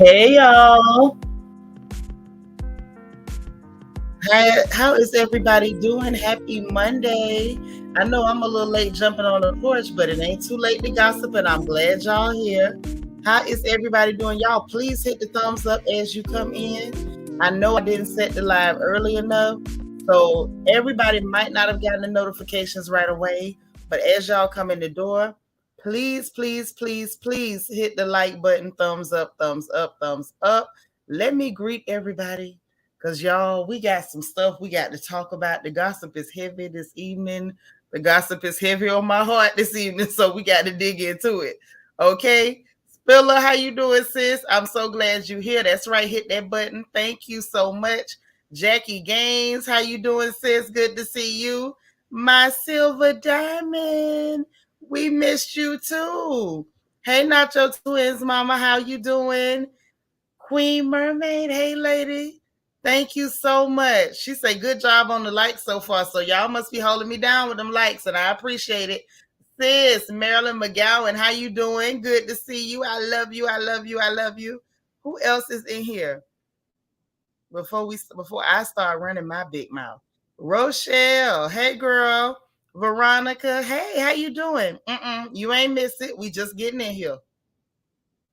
Hey y'all. How is everybody doing? Happy Monday. I know I'm a little late jumping on the porch, but it ain't too late to gossip, and I'm glad y'all here. How is everybody doing? Y'all, please hit the thumbs up as you come in. I know I didn't set the live early enough, so everybody might not have gotten the notifications right away. But as y'all come in the door, please, please, please, please hit the like button, thumbs up, thumbs up, thumbs up. Let me greet everybody. Because, y'all, we got some stuff we got to talk about. The gossip is heavy this evening. The gossip is heavy on my heart this evening, so we got to dig into it. Okay? Spiller, how you doing, sis? I'm so glad you're here. That's right. Hit that button. Thank you so much. Jackie Gaines, how you doing, sis? Good to see you. My silver diamond, we missed you too. Hey, Nacho Twins, mama, how you doing? Queen Mermaid, hey lady. Thank you so much. She said, good job on the likes so far. So y'all must be holding me down with them likes, and I appreciate it. Sis, Marilyn McGowan, how you doing? Good to see you. I love you. I love you. I love you. Who else is in here? Before I start running my big mouth. Rochelle, hey girl. Veronica, hey, how you doing? You ain't miss it. We just getting in here.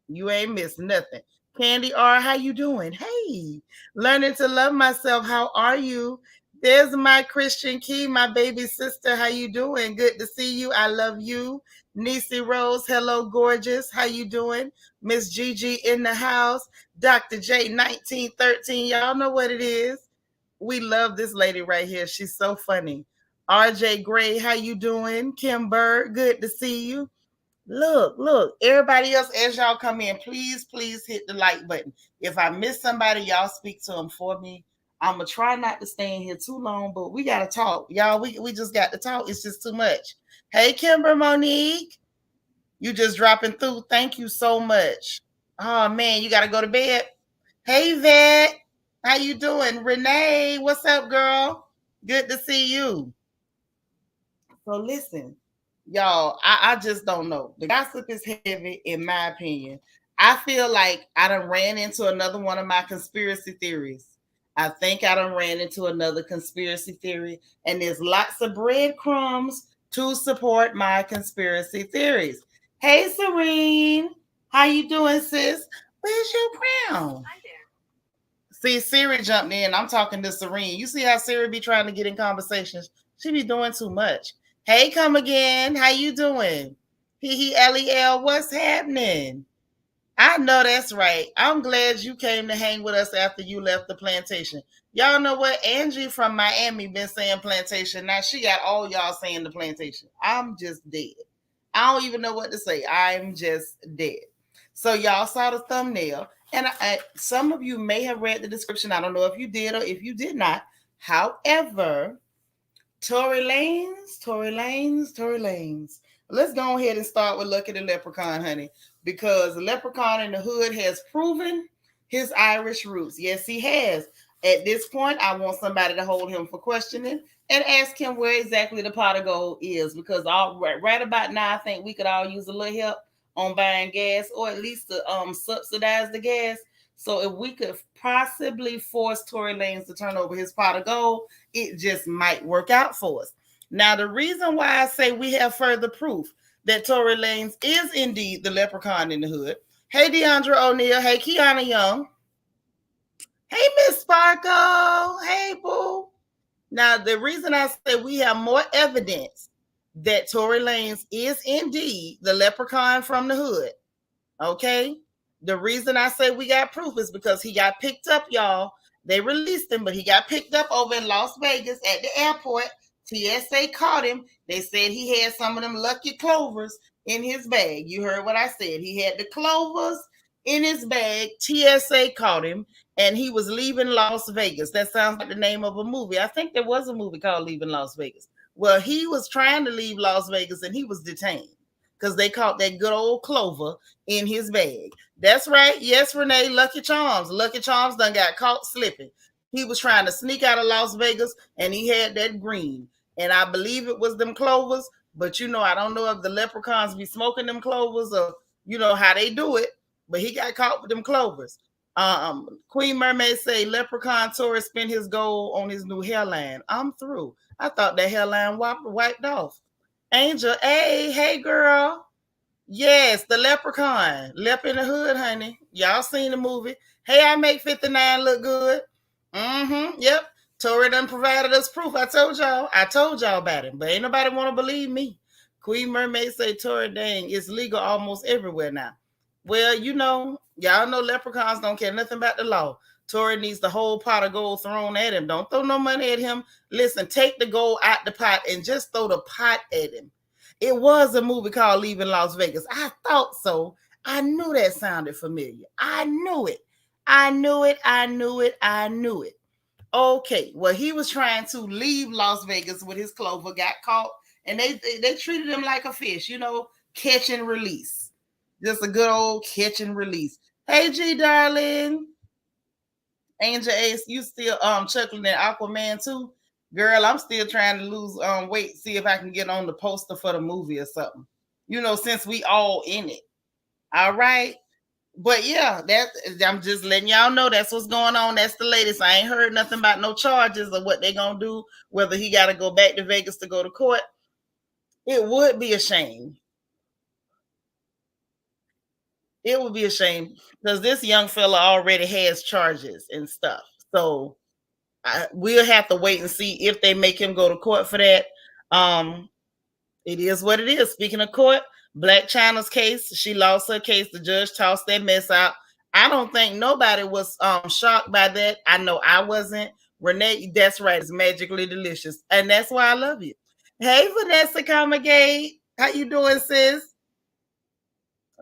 You ain't missed nothing. Candy R, how you doing? Hey, learning to love myself. How are you? There's my Christian Key, my baby sister. How you doing? Good to see you. I love you. Nisi Rose, hello, gorgeous. How you doing? Miss Gigi in the house. Dr. J 1913. Y'all know what it is. We love this lady right here. She's so funny. RJ Gray, how you doing? Kim Bird, good to see you. Look, everybody else, as y'all come in, please hit the like button. If I miss somebody, y'all speak to them for me. I'm gonna try not to stay in here too long, but we gotta talk, y'all. We just got to talk. It's just too much. Hey, Kimber Monique, you just dropping through. Thank you so much. Oh man, you gotta go to bed. Hey, Vet, how you doing? Renee, what's up, girl? Good to see you. So listen, y'all, I just don't know. The gossip is heavy, in my opinion. I feel like I done ran into another one of my conspiracy theories. I think I done ran into another conspiracy theory, and there's lots of breadcrumbs to support my conspiracy theories. Hey, Serene, how you doing, sis? Where's your crown? Hi there. See, Siri jumped in. I'm talking to Serene. You see how Siri be trying to get in conversations? She be doing too much. Hey, come again. How you doing? Lel, what's happening? I know that's right. I'm glad you came to hang with us after you left the plantation. Y'all know what? Angie from Miami been saying plantation. Now she got all y'all saying the plantation. I'm just dead. I don't even know what to say. I'm just dead. So y'all saw the thumbnail, and some of you may have read the description. I don't know if you did or if you did not. However, Tory Lanez. Let's go ahead and start with Lucky the Leprechaun, honey, because the Leprechaun in the Hood has proven his Irish roots. Yes, he has. At this point, I want somebody to hold him for questioning and ask him where exactly the pot of gold is, because right about now, I think we could all use a little help on buying gas, or at least to subsidize the gas. So if we could possibly force Tory Lanez to turn over his pot of gold, it just might work out for us. Now, the reason why I say we have further proof that Tory Lanez is indeed the leprechaun in the hood. Hey, DeAndre O'Neal. Hey, Kiana Young. Hey, Miss Sparkle. Hey, boo. Now, the reason I say we have more evidence that Tory Lanez is indeed the leprechaun from the hood, okay? The reason I say we got proof is because he got picked up, y'all. They released him, but he got picked up over in Las Vegas at the airport. TSA caught him. They said he had some of them lucky clovers in his bag. You heard what I said. He had the clovers in his bag. TSA caught him, and he was leaving Las Vegas. That sounds like the name of a movie. I think there was a movie called Leaving Las Vegas. Well, he was trying to leave Las Vegas, and he was detained because they caught that good old Clover in his bag. That's right. Yes, Renee, Lucky Charms. Lucky Charms done got caught slipping. He was trying to sneak out of Las Vegas, and he had that green. And I believe it was them clovers, but I don't know if the leprechauns be smoking them clovers or how they do it. but he got caught with them Clovers. Queen Mermaid say Leprechaun Torey spent his gold on his new hairline. I'm through. I thought that hairline wiped off. Angel, hey girl. Yes, the Leprechaun. Lep in the Hood, honey. Y'all seen the movie. Hey, I make 59 look good. Mm-hmm. Yep. Torey done provided us proof. I told y'all. About it. But ain't nobody want to believe me. Queen Mermaid say Torey dang, it's legal almost everywhere now. Well, y'all know leprechauns don't care nothing about the law. Torey needs the whole pot of gold thrown at him. Don't throw no money at him. Listen, take the gold out the pot and just throw the pot at him. It was a movie called Leaving Las Vegas. I thought so. I knew that sounded familiar. I knew it. Okay, well, he was trying to leave Las Vegas with his Clover, got caught, and they treated him like a fish, catch and release. Just a good old catch and release. Hey, G, darling. Angel Ace, you still chuckling at Aquaman too? Girl, I'm still trying to lose weight, see if I can get on the poster for the movie or something. Since we all in it. All right. But yeah, I'm just letting y'all know that's what's going on. That's the latest. I ain't heard nothing about no charges or what they gonna do, whether he gotta go back to Vegas to go to court. It would be a shame. It would be a shame because this young fella already has charges and stuff. So we'll have to wait and see if they make him go to court for that. It is what it is. Speaking of court, Black China's case, she lost her case. The judge tossed that mess out. I don't think nobody was shocked by that. I know I wasn't. Renee, that's right. It's magically delicious. And that's why I love you. Hey, Vanessa Comagate. How you doing, sis?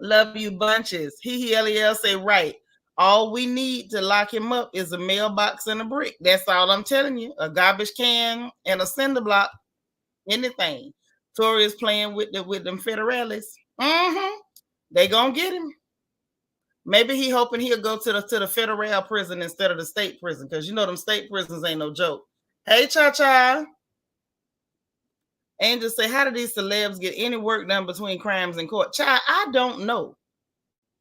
Love you bunches. LEL say right. All we need to lock him up is a mailbox and a brick. That's all I'm telling you. A garbage can and a cinder block. Anything. Torey is playing with them federales. Mm-hmm. They gonna get him. Maybe he hoping he'll go to the federal prison instead of the state prison, because them state prisons ain't no joke. Hey, Cha-Cha. Angel say, how do these celebs get any work done between crimes and court? Child, I don't know.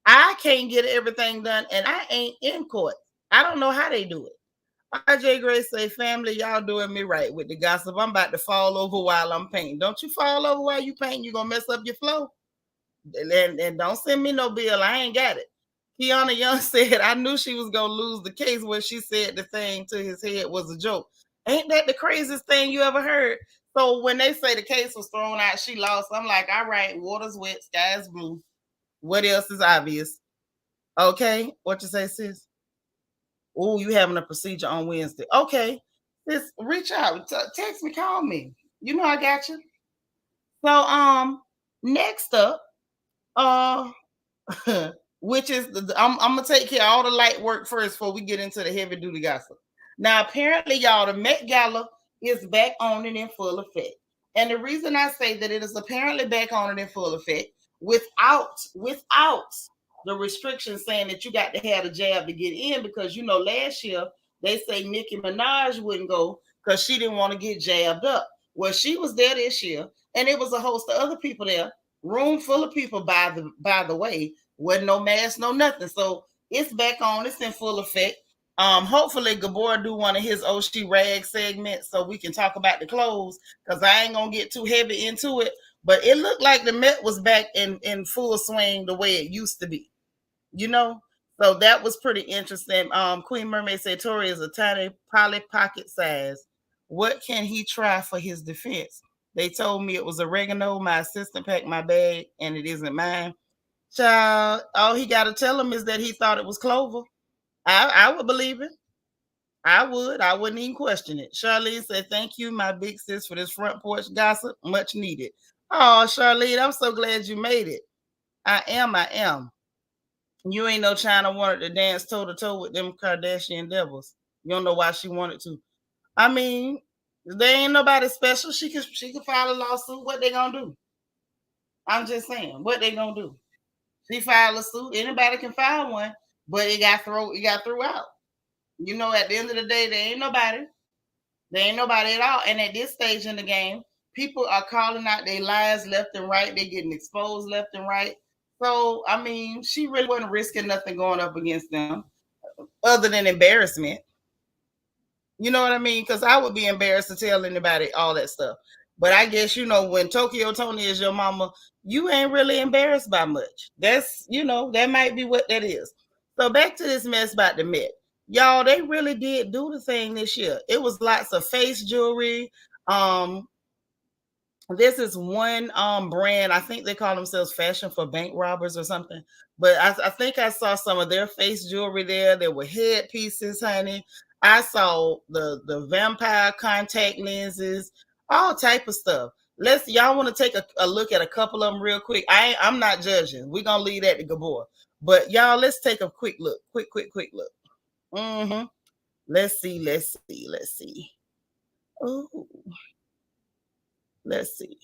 I can't get everything done, and I ain't in court. I don't know how they do it. RJ Grace say, family, y'all doing me right with the gossip. I'm about to fall over while I'm painting. Don't you fall over while you paint. You're going to mess up your flow. And don't send me no bill. I ain't got it. Kiana Young said, I knew she was going to lose the case when she said the thing to his head was a joke. Ain't that the craziest thing you ever heard? So when they say the case was thrown out, she lost. I'm like, all right, water's wet, sky's blue. What else is obvious? Okay. What you say, sis? Oh, you having a procedure on Wednesday. Okay. Sis, reach out. Text me, call me. I got you. So next up, which is I'm gonna take care of all the light work first before we get into the heavy duty gossip. Now, apparently, y'all, the Met Gala is back on it in full effect. And the reason I say that it is apparently back on it in full effect without the restrictions saying that you got to have a jab to get in, because last year they say Nicki Minaj wouldn't go because she didn't want to get jabbed up. Well, she was there this year, and it was a host of other people there. Room full of people, by the way, wasn't no mask, no nothing. So it's back on. It's in full effect. Hopefully Gabor do one of his Oshi rag segments so we can talk about the clothes, because I ain't gonna get too heavy into it. But it looked like the Met was back in full swing the way it used to be. So that was pretty interesting. Queen Mermaid said Torey is a tiny Polly Pocket size. What can he try for his defense? They told me it was oregano. My assistant packed my bag, and it isn't mine. Child, all he got to tell him is that he thought it was Clover. I would believe it. I would. I wouldn't even question it. Charlene said, thank you, my big sis, for this front porch gossip. Much needed. Oh, Charlene, I'm so glad you made it. I am. You ain't no China wanted to dance toe-to-toe with them Kardashian devils. You don't know why she wanted to. I mean, there ain't nobody special. She could file a lawsuit. What they gonna do? I'm just saying, what they gonna do? She filed a suit. Anybody can file one, but it got threw out. At the end of the day, there ain't nobody. There ain't nobody at all. And at this stage in the game, people are calling out their lies left and right. They're getting exposed left and right. So I mean, she really wasn't risking nothing going up against them other than embarrassment. You know what I mean? Because I would be embarrassed to tell anybody all that stuff. But I guess when Tokyo Tony is your mama, you ain't really embarrassed by much. That's that might be what that is. So back to this mess about the Met. Y'all, they really did do the thing this year. It was lots of face jewelry. Um, this is one brand. I think they call themselves Fashion for Bank Robbers or something. But I think I saw some of their face jewelry there. There were headpieces, honey. I saw the vampire contact lenses, all type of stuff. Y'all want to take a look at a couple of them real quick. I'm not judging. We're gonna leave that to Gabor. But y'all, let's take a quick look. Quick look. Mm-hmm. Let's see. Oh, let's see.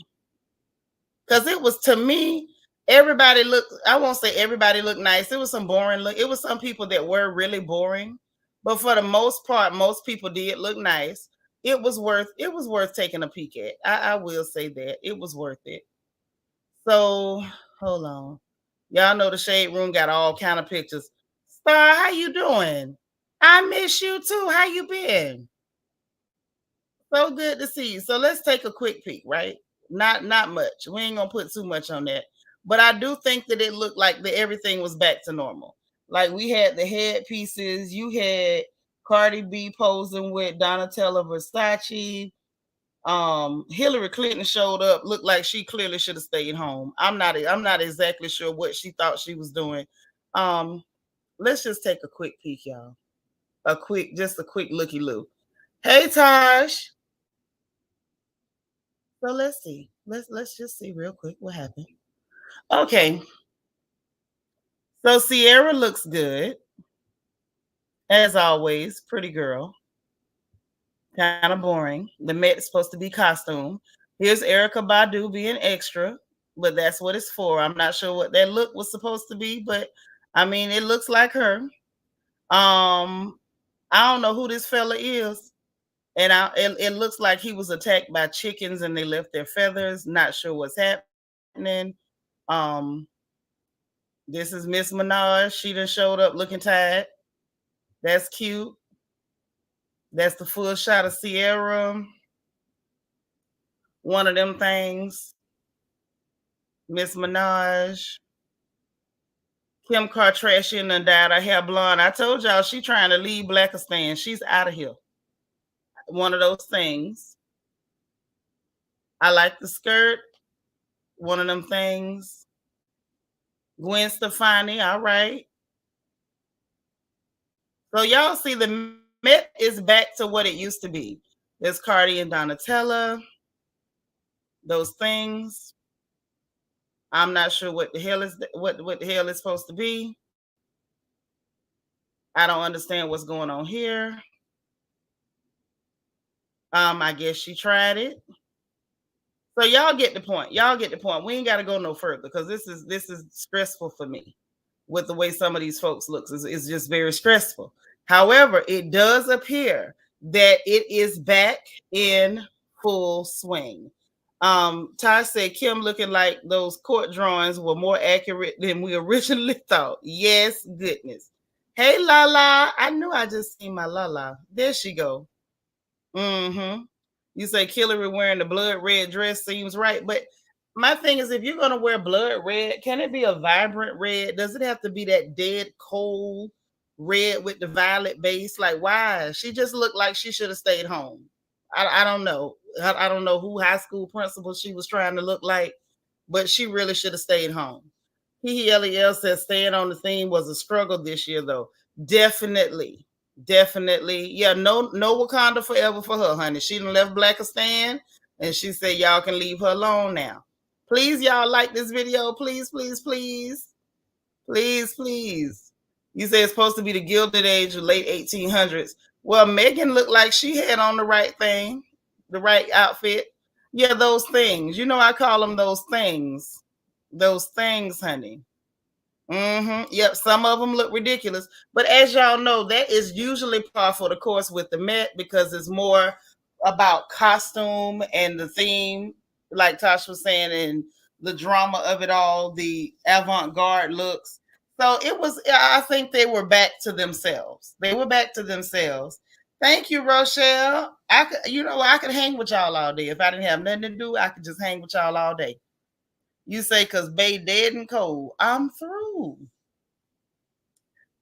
Because it was, to me, everybody looked, I won't say everybody looked nice. It was some boring look. It was some people that were really boring. But for the most part, most people did look nice. It was worth taking a peek at. I will say that. It was worth it. So hold on. Y'all know the shade room got all kind of pictures. Star, how you doing? I miss you too. How you been? So good to see you. So let's take a quick peek, right? Not much. We ain't gonna put too much on that. But I do think that it looked like everything was back to normal. Like we had the headpieces, you had Cardi B posing with Donatella Versace. Hillary Clinton showed up, looked like she clearly should have stayed home. I'm not exactly sure what she thought she was doing. Um, let's just take a quick peek, y'all. Just a quick looky loo. Hey Taj. So let's see. Let's just see real quick what happened. Okay. So Sierra looks good, as always. Pretty girl. Kind of boring. The Met is supposed to be costume. Here's Erica Badu being extra, but that's what it's for. I'm not sure what that look was supposed to be, but I mean it looks like her. I don't know who this fella is. And it looks like he was attacked by chickens and they left their feathers. Not sure what's happening. Um, this is Miss Minaj. She done showed up looking tired. That's cute. That's the full shot of Sierra. One of them things. Miss Minaj. Kim Kardashian done dyed her hair blonde. I told y'all she trying to leave Blackistan. She's out of here. One of those things. I like the skirt. One of them things. Gwen Stefani. All right. So y'all see the Met is back to what it used to be. There's Cardi and Donatella. Those things. I'm not sure what the hell is supposed to be. I don't understand what's going on here. I guess she tried it. So y'all get the point. We ain't got to go no further because this is stressful for me with the way some of these folks looks. It's just very stressful. However, it does appear that it is back in full swing. Ty said Kim looking like those court drawings were more accurate than we originally thought. Yes, goodness. Hey Lala, I knew I just seen my Lala. There she go. Mm-hmm. You say Hillary wearing the blood red dress seems right, but my thing is, if you're gonna wear blood red, can it be a vibrant red? Does it have to be that dead cold red with the violet base? Like, why? She just looked like she should have stayed home. I don't know. I don't know who high school principal she was trying to look like, but she really should have stayed home. Lel says staying on the theme was a struggle this year, though. Definitely. Definitely. Yeah, no Wakanda forever for her, honey. She done left Blackistan and she said y'all can leave her alone now. Please, y'all like this video. Please, please, please. Please, please. You say it's supposed to be the Gilded Age of late 1800s. Well, Megan looked like she had on the right thing, the right outfit. Yeah, those things. You know, I call them those things. Those things, honey. Mm-hmm. Yep, some of them look ridiculous. But as y'all know, that is usually par for the course with the Met because it's more about costume and the theme, like Tosh was saying, and the drama of it all, the avant-garde looks. So it was, I think they were back to themselves. They were back to themselves. Thank you, Rochelle. I could, I could hang with y'all all day. If I didn't have nothing to do, I could just hang with y'all all day. You say, because Bay dead and cold. I'm through.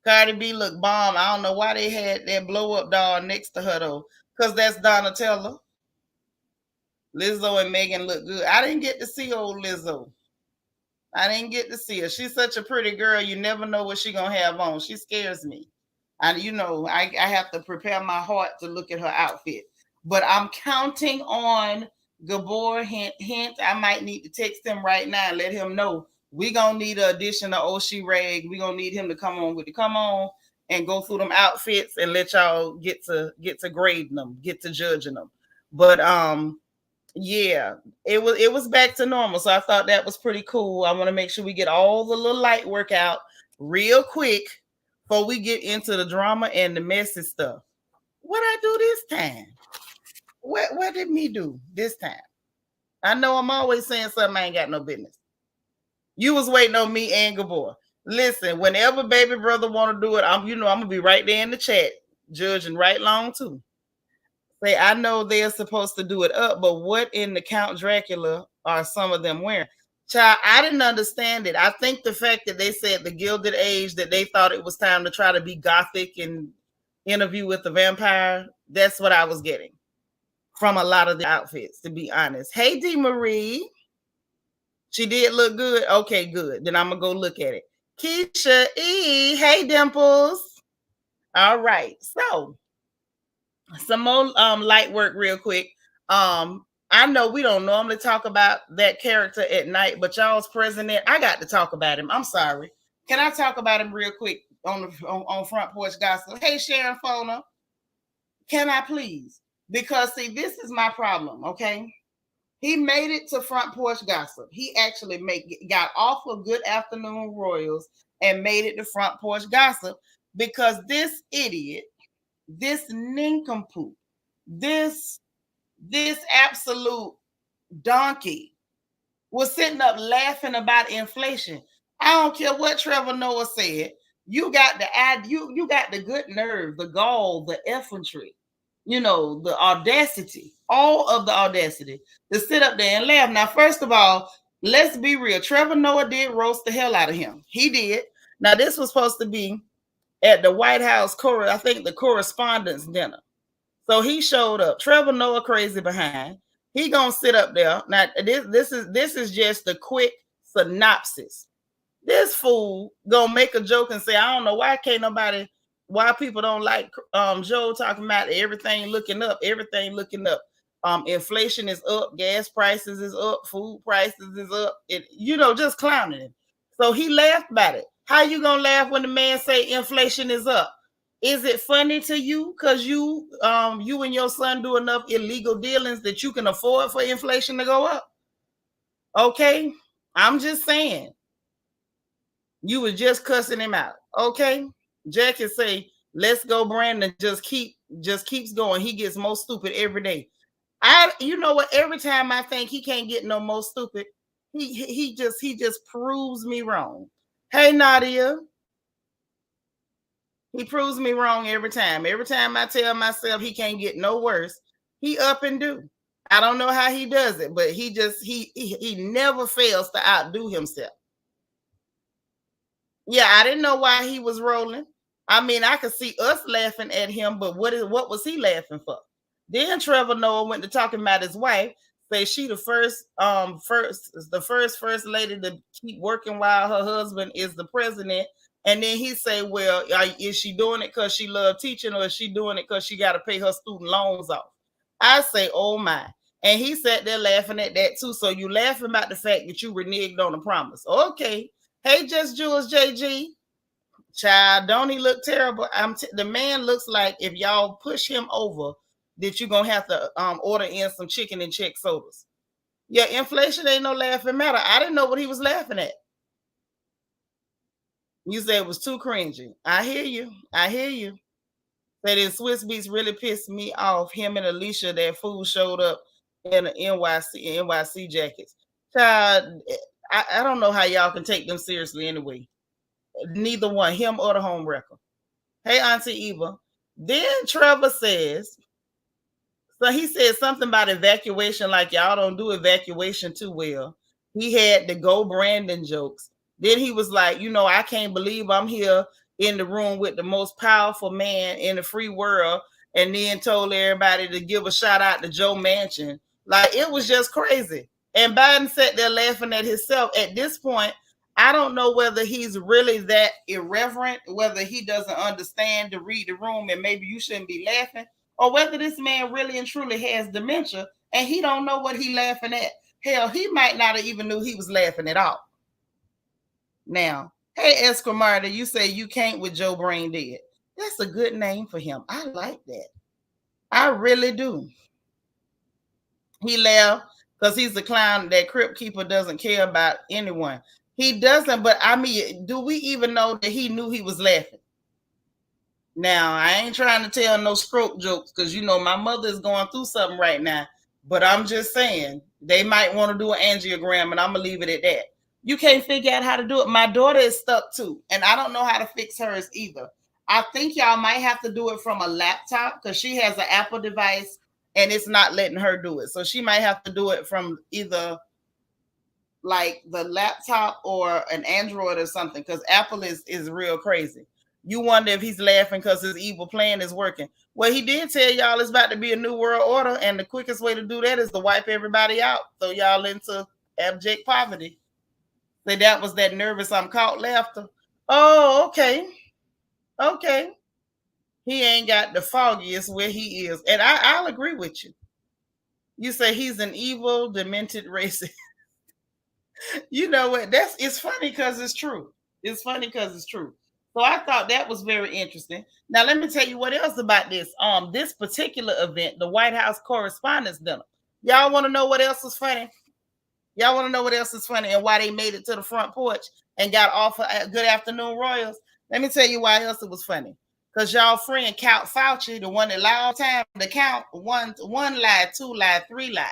Cardi B look bomb. I don't know why they had that blow up doll next to her though. Because that's Donatella. Lizzo and Megan look good. I didn't get to see old Lizzo. I didn't get to see her. She's such a pretty girl. You never know what she's gonna have on. She scares me. And I have to prepare my heart to look at her outfit. But I'm counting on Gabor hint. I might need to text him right now and let him know we gonna need an addition to Oshi Rag. We gonna need him to come on and go through them outfits and let y'all get to grading them, get to judging them. But yeah, it was back to normal. So I thought that was pretty cool. I want to make sure we get all the little light work out real quick before we get into the drama and the messy stuff. What I do this time? What did me do this time? I know I'm always saying something I ain't got no business. You was waiting on me and Gabor. Listen, whenever baby brother want to do it, I'm gonna be right there in the chat, judging right long too. Say, I know they're supposed to do it up, but what in the Count Dracula are some of them wearing? Child, I didn't understand it. I think the fact that they said the Gilded Age, that they thought it was time to try to be gothic and interview with the vampire, that's what I was getting from a lot of the outfits, to be honest. Hey, D. Marie. She did look good. Okay, good. Then I'm going to go look at it. Keisha E. Hey, Dimples. All right. So, some more light work real quick. I know we don't normally talk about that character at night, but y'all's president, I got to talk about him. I'm sorry. Can I talk about him real quick on Front Porch Gossip? Hey, Sharon Fona. Can I please? Because see, this is my problem, okay? He made it to Front Porch Gossip. He actually got off of Good Afternoon Royals and made it to Front Porch Gossip because this idiot, this nincompoop, this absolute donkey was sitting up laughing about inflation. I don't care what Trevor Noah said. You got you got the good nerve, the gall, the effrontery, the audacity, all of the audacity to sit up there and laugh. Now, first of all, let's be real. Trevor Noah did roast the hell out of him. He did. Now, this was supposed to be at the White House, I think the Correspondents' Dinner. So he showed up. Trevor Noah crazy behind. He gonna sit up there. Now, this is just a quick synopsis. This fool gonna make a joke and say, I don't know why people don't like Joe talking about everything looking up. Inflation is up, gas prices is up, food prices is up. Just clowning him. So he laughed about it. How you gonna laugh when the man say inflation is up? Is it funny to you because you and your son do enough illegal dealings that you can afford for inflation to go up? Okay, I'm just saying. You was just cussing him out. Okay, Jack can say, "Let's go, Brandon." Just keeps going. He gets more stupid every day. You know what? Every time I think he can't get no more stupid, he just proves me wrong. Hey, Nadia. He proves me wrong every time. Every time I tell myself he can't get no worse, he up and do. I don't know how he does it, but he never fails to outdo himself. Yeah, I didn't know why he was rolling. I mean, I could see us laughing at him, but what was he laughing for? Then Trevor Noah went to talking about his wife, say she the first lady to keep working while her husband is the president. And then he say, well, is she doing it because she loved teaching, or is she doing it because she got to pay her student loans off? I say, oh my. And he sat there laughing at that too. So you laughing about the fact that you reneged on the promise. Okay. Hey, Just Jules JG. Child, don't he look terrible? The man looks like if y'all push him over, that you're going to have to order in some chicken and check sodas. Yeah, inflation ain't no laughing matter. I didn't know what he was laughing at. You said it was too cringy. I hear you. That in Swiss Beats really pissed me off. Him and Alicia, that fool showed up in the NYC jackets. Child, I don't know how y'all can take them seriously anyway. Neither one, him or the homewrecker. Hey, Auntie Eva. Then Trevor says, so he said something about evacuation, like y'all don't do evacuation too well. He had the go Brandon jokes. Then he was like, I can't believe I'm here in the room with the most powerful man in the free world. And then told everybody to give a shout out to Joe Manchin. Like, it was just crazy. And Biden sat there laughing at himself. At this point, I don't know whether he's really that irreverent, whether he doesn't understand to read the room and maybe you shouldn't be laughing, or whether this man really and truly has dementia and he don't know what he laughing at. Hell, he might not have even knew he was laughing at all. Now, hey, Esquimata, you say you can't with Joe Brain Dead. That's a good name for him. I like that. I really do. He laughed because he's the clown that Crypt Keeper doesn't care about anyone. He doesn't, but I mean, do we even know that he knew he was laughing? Now, I ain't trying to tell no stroke jokes because, my mother is going through something right now. But I'm just saying, they might want to do an angiogram, and I'm going to leave it at that. You can't figure out how to do it. My daughter is stuck too, and I don't know how to fix hers either. I think y'all might have to do it from a laptop because she has an Apple device, and it's not letting her do it. So she might have to do it from either like the laptop or an Android or something, because Apple is real crazy. You wonder if he's laughing because his evil plan is working. Well, he did tell y'all it's about to be a new world order, and the quickest way to do that is to wipe everybody out, throw y'all into abject poverty. So that was that nervous I'm caught laughter. Oh, okay. Okay. He ain't got the foggiest where he is. And I'll agree with you. You say he's an evil, demented racist. You know what? It's funny because it's true. It's funny because it's true. So I thought that was very interesting. Now let me tell you what else about this. This particular event, the White House Correspondents' Dinner. Y'all want to know what else is funny? Y'all want to know what else is funny and why they made it to the front porch and got off of Good Afternoon Royals? Let me tell you why else it was funny. Because y'all friend Count Fauci, the one that lied all the time, the count one lie, two lie, three lie.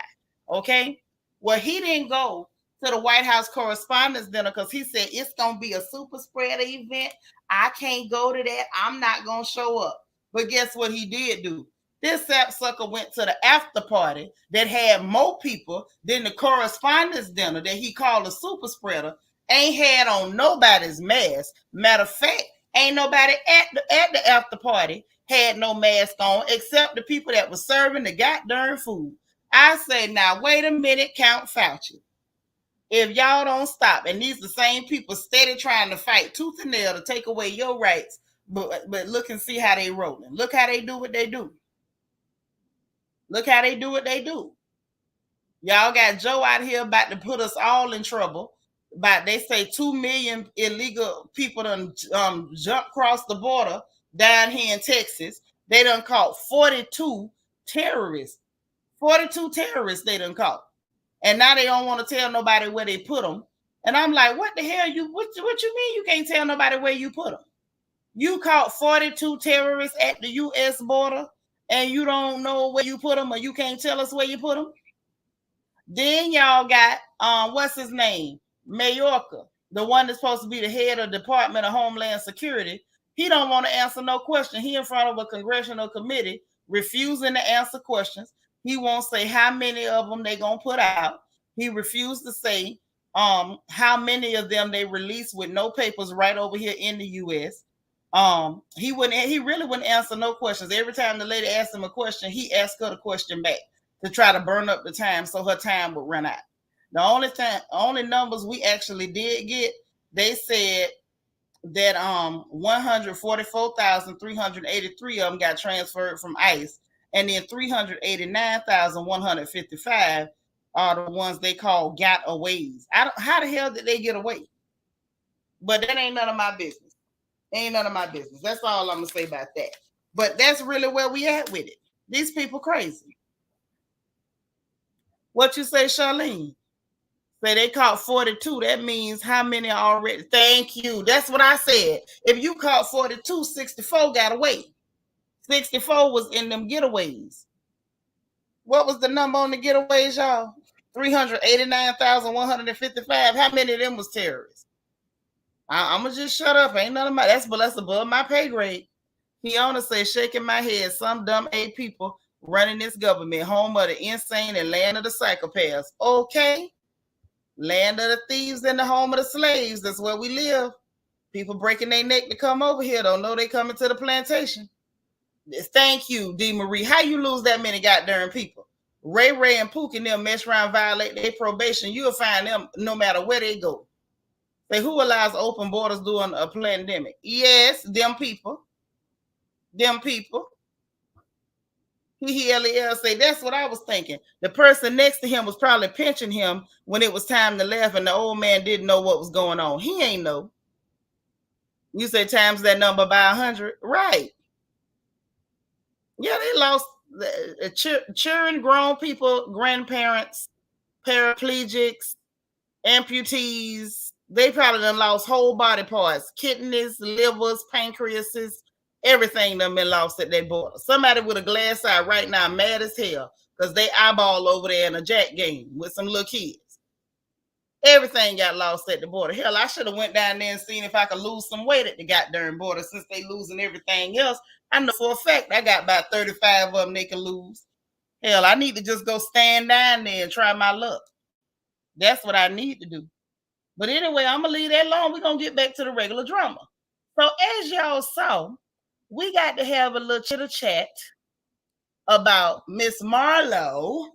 Okay? Well, he didn't go to the White House Correspondents' Dinner because he said it's going to be a super spreader event. I can't go to that. I'm not going to show up. But guess what he did do? This sapsucker went to the after party that had more people than the Correspondents' Dinner that he called a super spreader. Ain't had on nobody's mask. Matter of fact, ain't nobody at the after party had no mask on except the people that were serving the goddamn food. I say, now wait a minute, Count Fauci. If y'all don't stop, and these the same people steady trying to fight tooth and nail to take away your rights, but look and see how they rolling. Look how they do what they do. Look how they do what they do. Y'all got Joe out here about to put us all in trouble. But they say 2 million illegal people done jump across the border down here in Texas. They done caught 42 terrorists. 42 terrorists they done caught. And now they don't want to tell nobody where they put them. And I'm like, what the hell? What you mean you can't tell nobody where you put them? You caught 42 terrorists at the U.S. border and you don't know where you put them, or you can't tell us where you put them? Then y'all got, what's his name? Mayorkas, the one that's supposed to be the head of Department of Homeland Security. He don't want to answer no question. He in front of a congressional committee refusing to answer questions. He won't say how many of them they gonna put out. He refused to say how many of them they released with no papers right over here in the U.S. He really wouldn't answer no questions. Every time the lady asked him a question, he asked her the question back to try to burn up the time so her time would run out. The only numbers we actually did get, they said that 144,383 of them got transferred from ICE, and then 389,155 are the ones they call got aways. How the hell did they get away? But that ain't none of my business. Ain't none of my business. That's all I'm gonna say about that. But that's really where we at with it. These people crazy. What you say, Charlene? Say they caught 42. That means how many already? Thank you. That's what I said. If you caught 42, 64 got away. 64 was in them getaways. What was the number on the getaways, y'all? 389,155. How many of them was terrorists? I'm gonna just shut up. Ain't none of my that's above my pay grade. Fiona says, shaking my head, some dumb people running this government, home of the insane and land of the psychopaths. Okay. Land of the thieves and the home of the slaves. That's where we live. People breaking their neck to come over here don't know they coming to the plantation. Thank you, D. Marie. How you lose that many goddamn people? Ray and Pookie and them mess around, violate their probation. You'll find them no matter where they go. Say, who allows open borders during a pandemic? Yes, them people. Them people. He say, that's what I was thinking. The person next to him was probably pinching him when it was time to laugh, and the old man didn't know what was going on. He ain't know. You say times that number by 100. Right. Yeah, they lost children, grown people, grandparents, paraplegics, amputees. They probably done lost whole body parts, kidneys, livers, pancreases, everything done been lost at their border. Somebody with a glass eye right now mad as hell because they eyeball over there in a jack game with some little kids. Everything got lost at the border. Hell, I should have went down there and seen if I could lose some weight at the goddamn border since they losing everything else. I know for a fact I got about 35 of them they can lose. Hell, I need to just go stand down there and try my luck. That's what I need to do. But anyway, I'm going to leave that alone. We're going to get back to the regular drama. So as y'all saw, we got to have a little chitter chat about Miss Marlo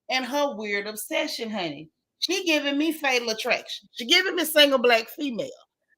and her weird obsession, honey. She giving me Fatal Attraction. She giving me single black female.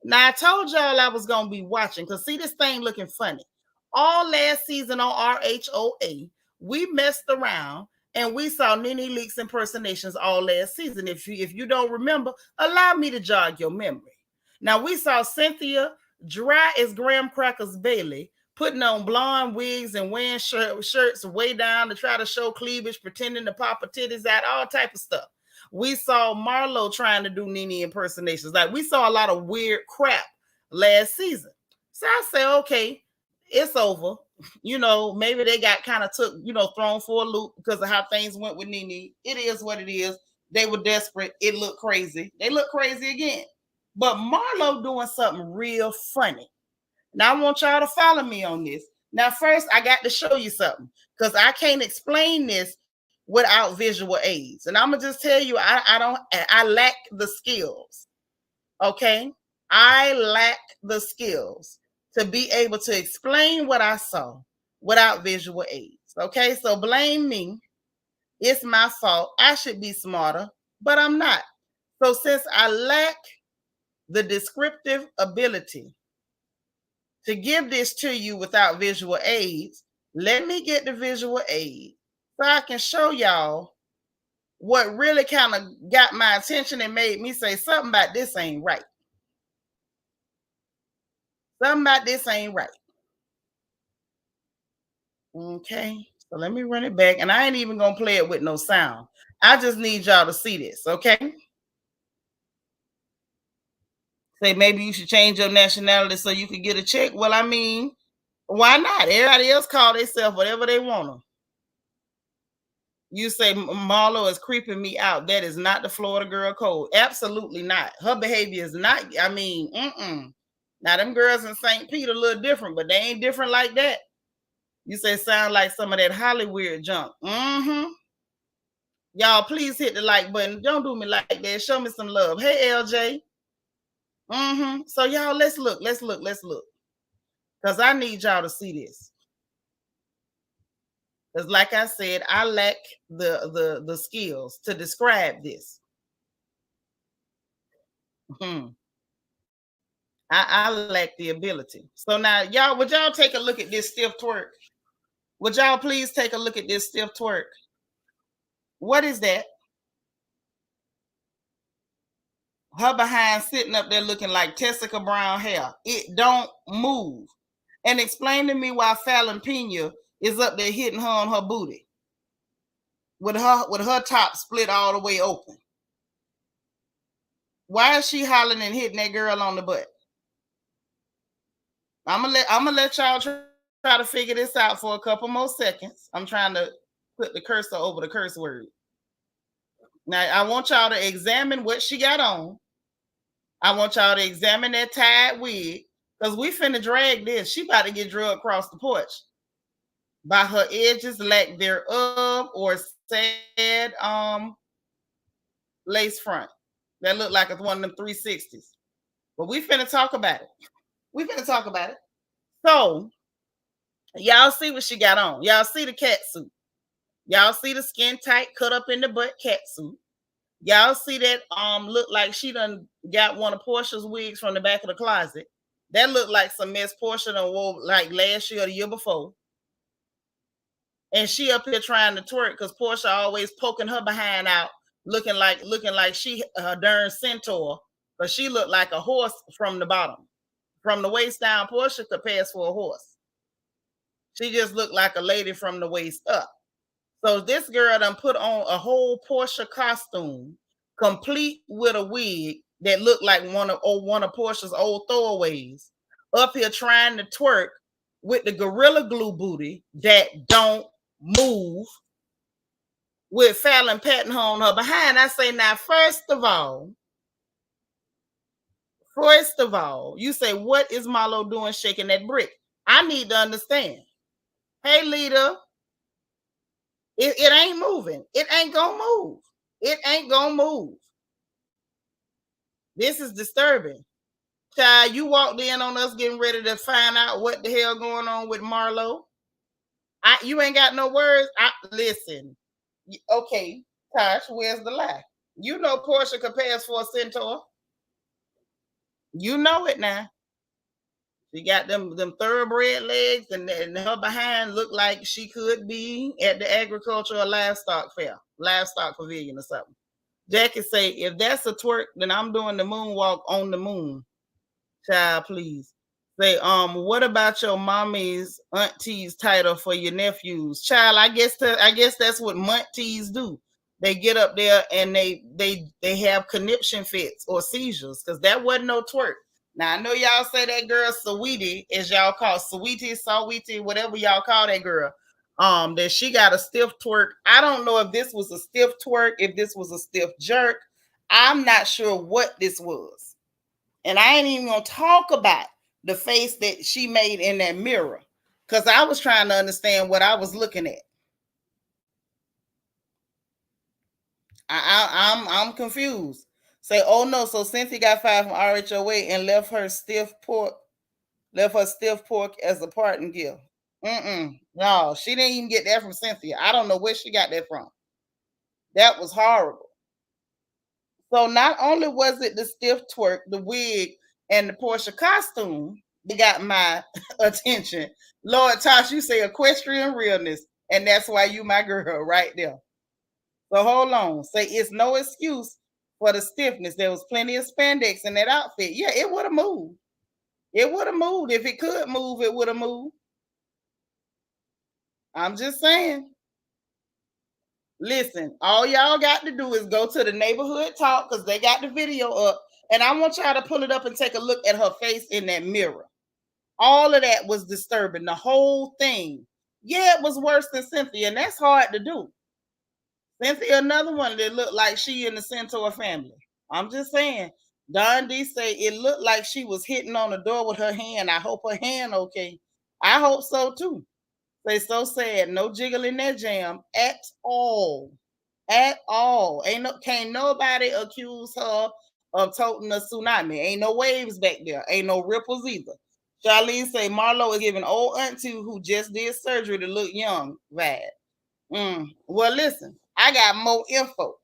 Now, I told y'all I was going to be watching because see this thing looking funny. All last season on RHOA, we messed around and we saw Nene Leakes impersonations all last season. If you don't remember, allow me to jog your memory. Now, we saw Cynthia dry as graham crackers Bailey putting on blonde wigs and wearing shirts way down to try to show cleavage, pretending to pop her titties out, all type of stuff. We saw Marlo trying to do Nene impersonations. Like, we saw a lot of weird crap last season. So I say, okay, it's over. You know, maybe they got kind of thrown for a loop because of how things went with Nene. It is what it is. They were desperate. It looked crazy. They look crazy again. But Marlo doing something real funny. Now, I want y'all to follow me on this. Now, first, I got to show you something because I can't explain this without visual aids. And I'm going to just tell you, I lack the skills. Okay? I lack the skills to be able to explain what I saw without visual aids. Okay? So blame me. It's my fault. I should be smarter, but I'm not. So since I lack the descriptive ability to give this to you without visual aids, let me get the visual aid so I can show y'all what really kind of got my attention and made me say something about this ain't right. Something about this ain't right. Okay, so let me run it back. And I ain't even going to play it with no sound. I just need y'all to see this, okay? Say maybe you should change your nationality so you could get a check. Well, I mean, why not? Everybody else call themselves whatever they want to. You say Marlo is creeping me out. That is not the Florida girl code. Absolutely not. Her behavior is not. I mean, Now them girls in St. Pete a little different, but they ain't different like that. You say sound like some of that Hollywood junk. Y'all, please hit the like button. Don't do me like that. Show me some love. Hey, LJ. So y'all, let's look. Because I need y'all to see this. Because like I said, I lack the skills to describe this. I lack the ability. So now, y'all, would y'all take a look at this stiff twerk? Would y'all please take a look at this stiff twerk? What is that? Her behind sitting up there looking like Tessica Brown hair. It don't move. And explain to me why Fallon Pena is up there hitting her on her booty with her top split all the way open. Why is she hollering and hitting that girl on the butt? I'm gonna let y'all try to figure this out for a couple more seconds. I'm trying to put the cursor over the curse word. Now I want y'all to examine what she got on. I want y'all to examine that tied wig. Because we finna drag this. She about to get drugged across the porch by her edges, lack thereof, or sad lace front. That look like it's one of them 360s. But we finna talk about it. We finna talk about it. So y'all see what she got on. Y'all see the cat suit. Y'all see the skin tight, cut up in the butt cat suit. Y'all see that look like she done got one of Portia's wigs from the back of the closet. That looked like some mess Portia done wore like last year or the year before. And she up here trying to twerk because Portia always poking her behind out, looking like she a darn centaur, but she looked like a horse from the bottom. From the waist down, Portia could pass for a horse. She just looked like a lady from the waist up. So this girl done put on a whole Portia costume, complete with a wig that looked like one of Portia's old throwaways, up here trying to twerk with the Gorilla Glue booty that don't move, with Fallon patting her on her behind. I say, now, first of all, you say, what is Marlo doing shaking that brick? I need to understand. Hey, leader. It ain't moving. It ain't gonna move. It ain't gonna move. This is disturbing. Child, you walked in on us getting ready to find out what the hell going on with Marlo. You ain't got no words. Listen. Okay, Tosh, where's the lie? You know Portia could pass for a centaur. You know it now. She got them thoroughbred legs, and her behind looked like she could be at the agricultural livestock pavilion or something. Jackie say, if that's a twerk, then I'm doing the moonwalk on the moon. Child, please. Say, what about your mommy's auntie's title for your nephews? Child, I guess that's what munties do. They get up there and they have conniption fits or seizures, because that wasn't no twerk. Now, I know y'all say that girl Sweetie, as y'all call Sweetie, whatever y'all call that girl, that she got a stiff twerk. I don't know if this was a stiff twerk, if this was a stiff jerk. I'm not sure what this was. And I ain't even going to talk about the face that she made in that mirror, because I was trying to understand what I was looking at. I'm confused. Say, oh no, so Cynthia got fired from RHOA and left her stiff pork as a parting gift. No, she didn't even get that from Cynthia. I don't know where she got that from. That was horrible. So not only was it the stiff twerk, the wig, and the Portia costume that got my attention. Lord Tosh, you say equestrian realness, and that's why you my girl right there. So hold on. Say it's no excuse for the stiffness. There was plenty of spandex in that outfit. Yeah, it would have moved. It would have moved. If it could move, it would have moved. I'm just saying. Listen, all y'all got to do is go to the neighborhood talk, because they got the video up, and I want y'all to pull it up and take a look at her face in that mirror. All of that was disturbing. The whole thing. Yeah, it was worse than Cynthia, and that's hard to do. Cynthia, another one that looked like she in the Centaur family. I'm just saying. Don D say it looked like she was hitting on the door with her hand. I hope her hand okay. I hope so too. They so sad. No jiggle in that jam at all. At all. Can't nobody accuse her of toting a tsunami. Ain't no waves back there. Ain't no ripples either. Charlene say Marlo is giving old auntie who just did surgery to look young vibe. Well, listen, I got more info.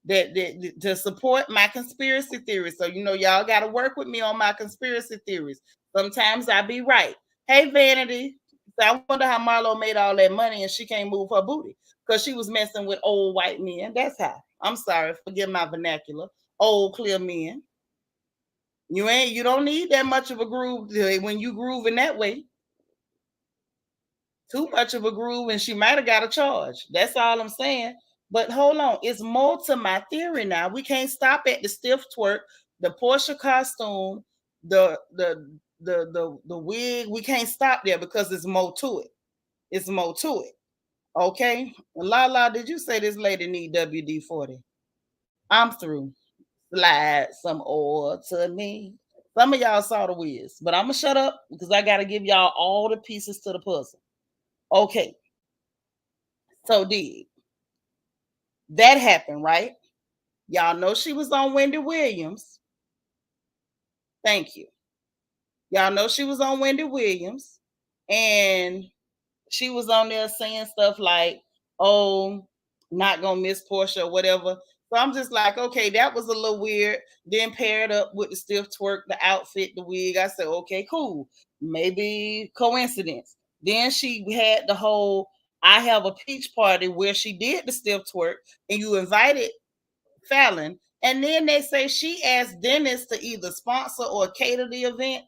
That to support my conspiracy theories. So y'all got to work with me on my conspiracy theories. Sometimes I be right. Hey, Vanity. So I wonder how Marlo made all that money and she can't move her booty because she was messing with old white men. That's how. I'm sorry, forgive my vernacular. Old clear men. You don't need that much of a groove when you groove in that way. Too much of a groove, and she might have got a charge. That's all I'm saying. But hold on, it's more to my theory now. We can't stop at the stiff twerk, the Portia costume, the wig. We can't stop there because there's more to it. It's more to it. Okay. Lala, did you say this lady need WD-40? I'm through. Slide some oil to me. Some of y'all saw the whiz, but I'm gonna shut up because I gotta give y'all all the pieces to the puzzle. Okay, so did that happen, right? Y'all know she was on Wendy Williams. Thank you. Y'all know she was on Wendy Williams, and she was on there saying stuff like, "Oh, not gonna miss Portia or whatever." So I'm just like, okay, that was a little weird. Then paired up with the stiff twerk, the outfit, the wig. I said, okay, cool. Maybe coincidence. Then she had the whole I have a peach party where she did the stiff twerk and you invited Fallon. And then they say she asked Dennis to either sponsor or cater the event.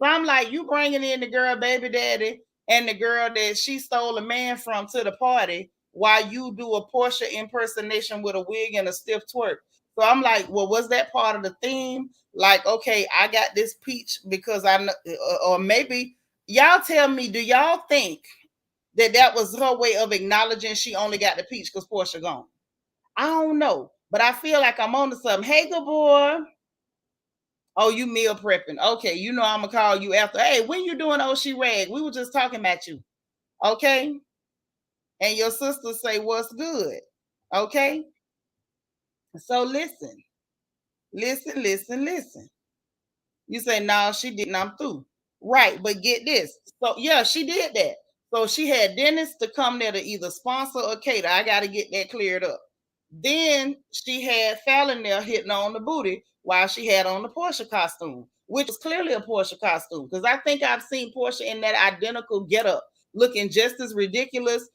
So I'm like, you bringing in the girl baby daddy and the girl that she stole a man from to the party while you do a Portia impersonation with a wig and a stiff twerk. So I'm like, well, was that part of the theme? Like, okay, I got this peach because I know, or maybe y'all tell me, do y'all think that that was her way of acknowledging she only got the peach because Portia gone? I don't know, but I feel like I'm on to something. Hey, good boy. Oh, you meal prepping. Okay, you know I'm gonna call you after. Hey, when you doing Oh She Rag? We were just talking about you. Okay. And your sister say what's good. Okay. So listen. You say, no, she didn't. I'm through. Right, but get this. So yeah, she did that. So she had Dennis to come there to either sponsor or cater. I got to get that cleared up. Then she had Fallon there hitting on the booty while she had on the Portia costume, which was clearly a Portia costume. Because I think I've seen Portia in that identical getup, looking just as ridiculous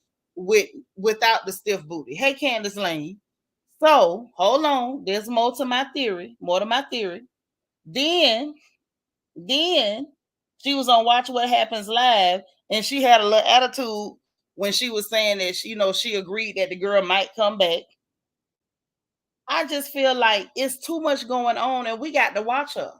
without the stiff booty. Hey, Candice Lane. So hold on. There's more to my theory. More to my theory. Then she was on Watch What Happens Live, and she had a little attitude when she was saying that she agreed that the girl might come back. I just feel like it's too much going on, and we got to watch her.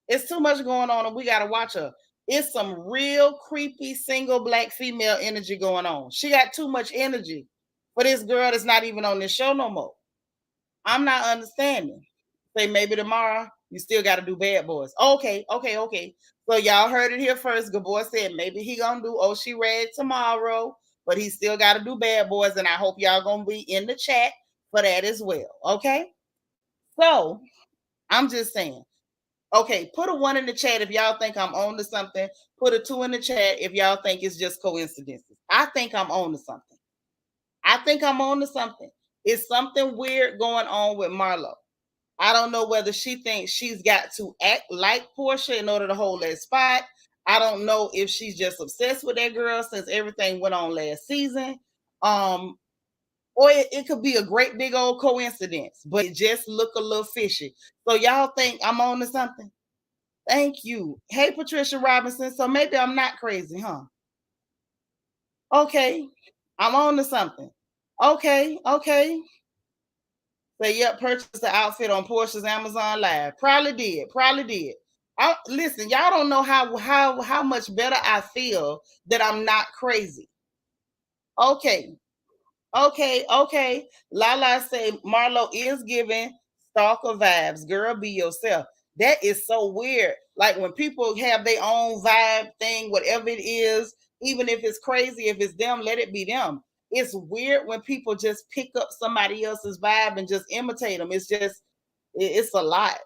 It's too much going on, and we got to watch her. It's some real creepy single black female energy going on. She got too much energy for this girl that's not even on this show no more. I'm not understanding. Say maybe tomorrow you still got to do Bad Boys. Okay. So y'all heard it here first. Good boy said maybe he gonna do Oh She Read tomorrow, but he still got to do Bad Boys, and I hope y'all gonna be in the chat for that as well. Okay. So I'm just saying. Okay, put a 1 in the chat if y'all think I'm on to something. Put a 2 in the chat if y'all think it's just coincidences. I think I'm on to something. It's something weird going on with Marlo. I don't know whether she thinks she's got to act like Portia in order to hold that spot. I don't know if she's just obsessed with that girl since everything went on last season. Or it could be a great big old coincidence, but it just look a little fishy. So y'all think I'm on to something? Thank you. Hey, Patricia Robinson. So maybe I'm not crazy, huh? Okay. I'm on to something. Okay. Say, yep, purchased the outfit on Portia's Amazon Live. Probably did. Listen, y'all don't know how much better I feel that I'm not crazy. Okay. Lala say Marlo is giving stalker vibes. Girl, be yourself. That is so weird. Like when people have their own vibe thing, whatever it is, even if it's crazy, if it's them, let it be them. It's weird when people just pick up somebody else's vibe and just imitate them. It's a lot.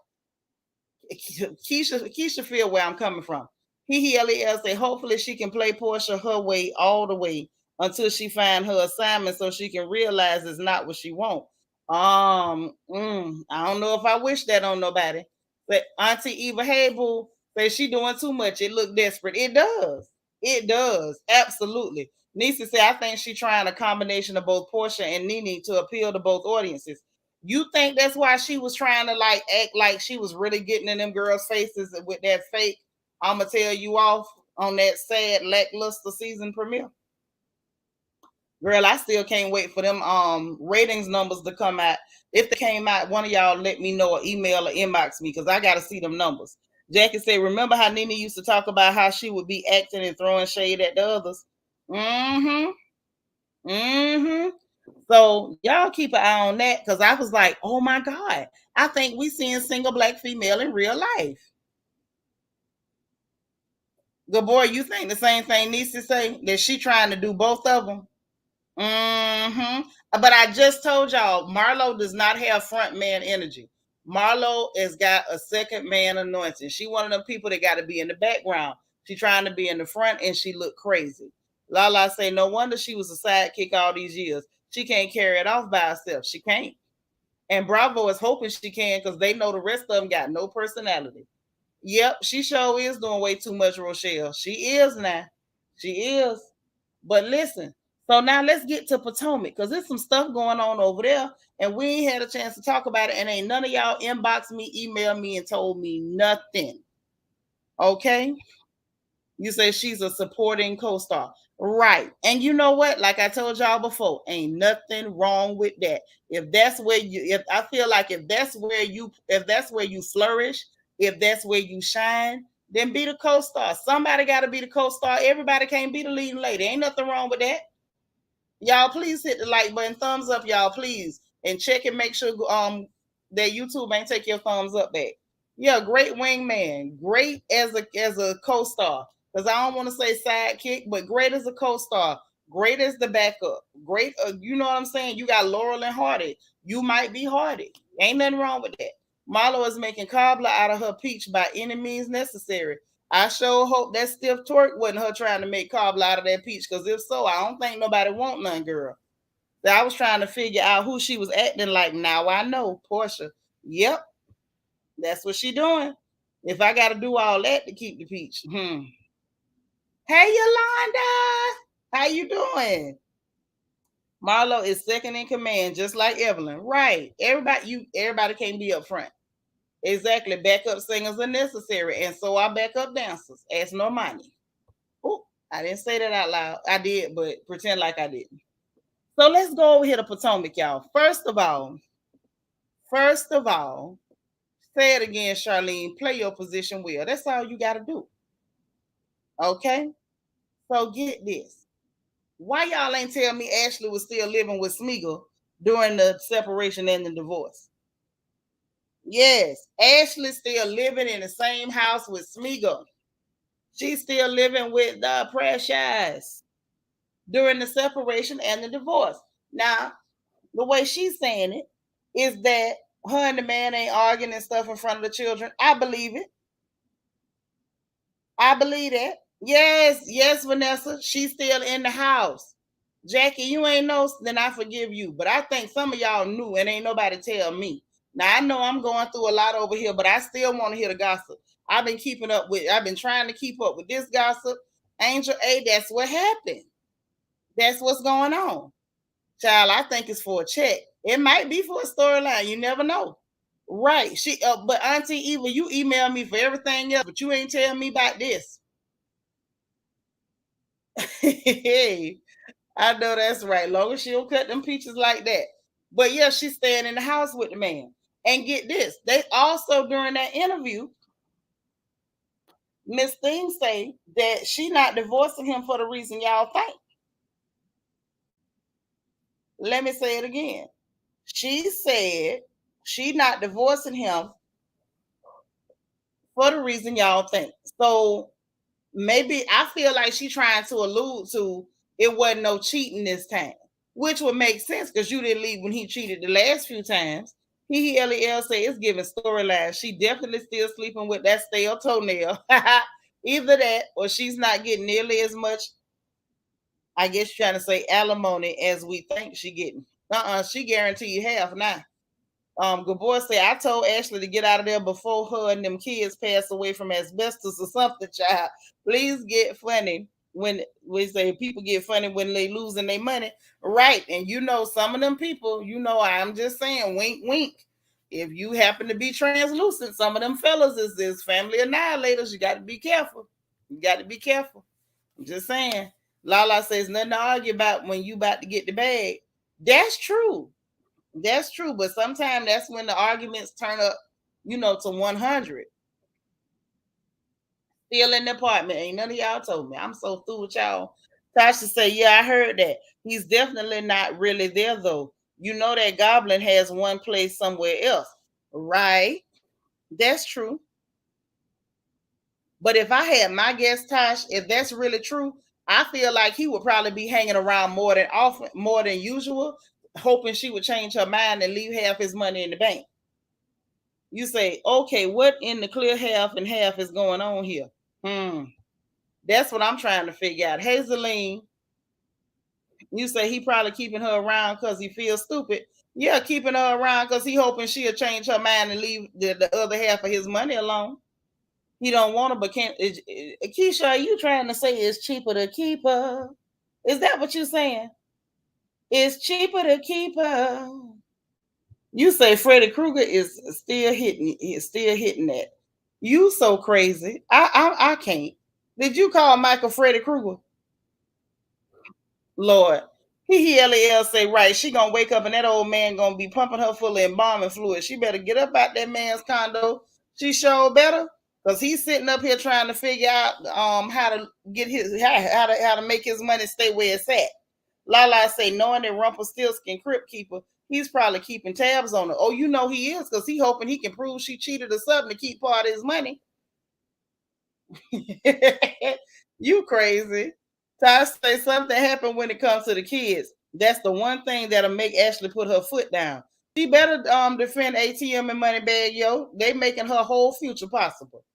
Keisha feel where I'm coming from. LEL say hopefully she can play Portia her way all the way until she find her assignment so she can realize it's not what she want. I don't know if I wish that on nobody. But Auntie Eva, hey boo, say she doing too much. It look desperate. It does. Absolutely. Nisa said, I think she trying a combination of both Portia and Nene to appeal to both audiences. You think that's why she was trying to like act like she was really getting in them girls' faces with that fake I'ma tell you off on that sad lackluster season premiere? Girl, I still can't wait for them ratings numbers to come out. If they came out, one of y'all let me know or email or inbox me because I gotta see them numbers. Jackie said, remember how Nene used to talk about how she would be acting and throwing shade at the others? Mm-hmm. Mm-hmm. So y'all keep an eye on that because I was like, oh my God, I think we seeing single black female in real life. Good boy, you think the same thing Niecy say that she trying to do both of them? Mm-hmm. But I just told y'all, Marlo does not have front man energy. Marlo has got a second man anointing. She one of them people that got to be in the background. She trying to be in the front and she look crazy. Lala say, no wonder she was a sidekick all these years. She can't carry it off by herself. She can't. And Bravo is hoping she can because they know the rest of them got no personality. Yep, she sure is doing way too much, Rochelle. She is now. She is. But listen, so now let's get to Potomac because there's some stuff going on over there, and we ain't had a chance to talk about it. And ain't none of y'all inboxed me, emailed me, and told me nothing. Okay? You say she's a supporting co-star. Right. And you know what? Like I told y'all before, ain't nothing wrong with that. If that's where you if I feel like if that's where you flourish, if that's where you shine, then be the co-star. Somebody got to be the co-star. Everybody can't be the leading lady. Ain't nothing wrong with that. Y'all please hit the like button, thumbs up, y'all please, and check and make sure that YouTube ain't take your thumbs up back. Yeah, great wingman, great as a co-star. Because I don't want to say sidekick, but great as a co-star, great as the backup, great. You know what I'm saying? You got Laurel and Hardy. You might be Hardy. Ain't nothing wrong with that. Marlo is making cobbler out of her peach by any means necessary. I sure hope that stiff twerk wasn't her trying to make cobbler out of that peach, because if so, I don't think nobody want none, girl. So I was trying to figure out who she was acting like. Now I know, Portia. Yep, that's what she doing. If I got to do all that to keep the peach. Hey, Yolanda, how you doing? Marlo is second in command, just like Evelyn. Right. Everybody can't be up front. Exactly. Backup singers are necessary, and so are backup dancers. Ask Normani. Oh, I didn't say that out loud. I did, but pretend like I didn't. So let's go over here to Potomac, y'all. First of all, say it again, Charlene. Play your position well. That's all you got to do. Okay? So get this. Why y'all ain't tell me Ashley was still living with Smeagol during the separation and the divorce? Yes, Ashley's still living in the same house with Smeagol. She's still living with the Precious during the separation and the divorce. Now, the way she's saying it is that her and the man ain't arguing and stuff in front of the children. I believe it. I believe that. Yes, yes, Vanessa. She's still in the house. Jackie, you ain't know, then I forgive you. But I think some of y'all knew and ain't nobody tell me. Now I know I'm going through a lot over here, but I still want to hear the gossip. I've been trying to keep up with this gossip. Angel A, that's what happened. That's what's going on. Child, I think it's for a check. It might be for a storyline. You never know. Right. But Auntie Eva, you email me for everything else, but you ain't tell me about this. Hey, I know that's right. Long as she don't cut them peaches like that. But yeah, she's staying in the house with the man. And get this, they also during that interview, Miss Thing say that she not divorcing him for the reason y'all think. Let me say it again. She said she not divorcing him for the reason y'all think. So maybe I feel like she trying to allude to it wasn't no cheating this time, which would make sense because you didn't leave when he cheated the last few times. Lel say it's giving storyline. She definitely still sleeping with that stale toenail. Either that or she's not getting nearly as much, I guess you're trying to say alimony as we think she getting. She guaranteed half now. Good boy say I told Ashley to get out of there before her and them kids pass away from asbestos or something, child. Please get funny when we say people get funny when they losing their money. Right. And you know, some of them people, you know, I'm just saying, wink, wink. If you happen to be translucent, some of them fellas is family annihilators. You got to be careful. You got to be careful. I'm just saying. Lala says nothing to argue about when you about to get the bag. That's true. That's true, but sometimes that's when the arguments turn up, to 100. Still in the apartment. Ain't none of y'all told me. I'm so through with y'all. Tasha say, yeah, I heard that. He's definitely not really there though. You know that goblin has one place somewhere else. Right. That's true. But if I had my guess, Tosh, if that's really true, I feel like he would probably be hanging around more than usual, hoping she would change her mind and leave half his money in the bank. You say, okay, what in the clear half and half is going on here? That's what I'm trying to figure out. Hazeline, you say he probably keeping her around because he feels stupid. Yeah, keeping her around because he hoping she'll change her mind and leave the other half of his money alone. He don't want her, but can't. Keisha, are you trying to say it's cheaper to keep her? Is that what you're saying? It's cheaper to keep her. You say Freddy Krueger is still hitting. He's still hitting that. You so crazy. I can't. Did you call Michael Freddy Krueger? Lord. He LEL say, right, she gonna wake up and that old man gonna be pumping her full of embalming fluid. She better get up out that man's condo. She sure better. Because he's sitting up here trying to figure out how to get his how to make his money stay where it's at. Lala say, knowing that Rumpelstiltskin Crypt Keeper, he's probably keeping tabs on her. Oh, you know he is, because he hoping he can prove she cheated or something to keep part of his money. You crazy. Ty say something happened when it comes to the kids. That's the one thing that'll make Ashley put her foot down. She better defend ATM and Moneybag, yo. They making her whole future possible.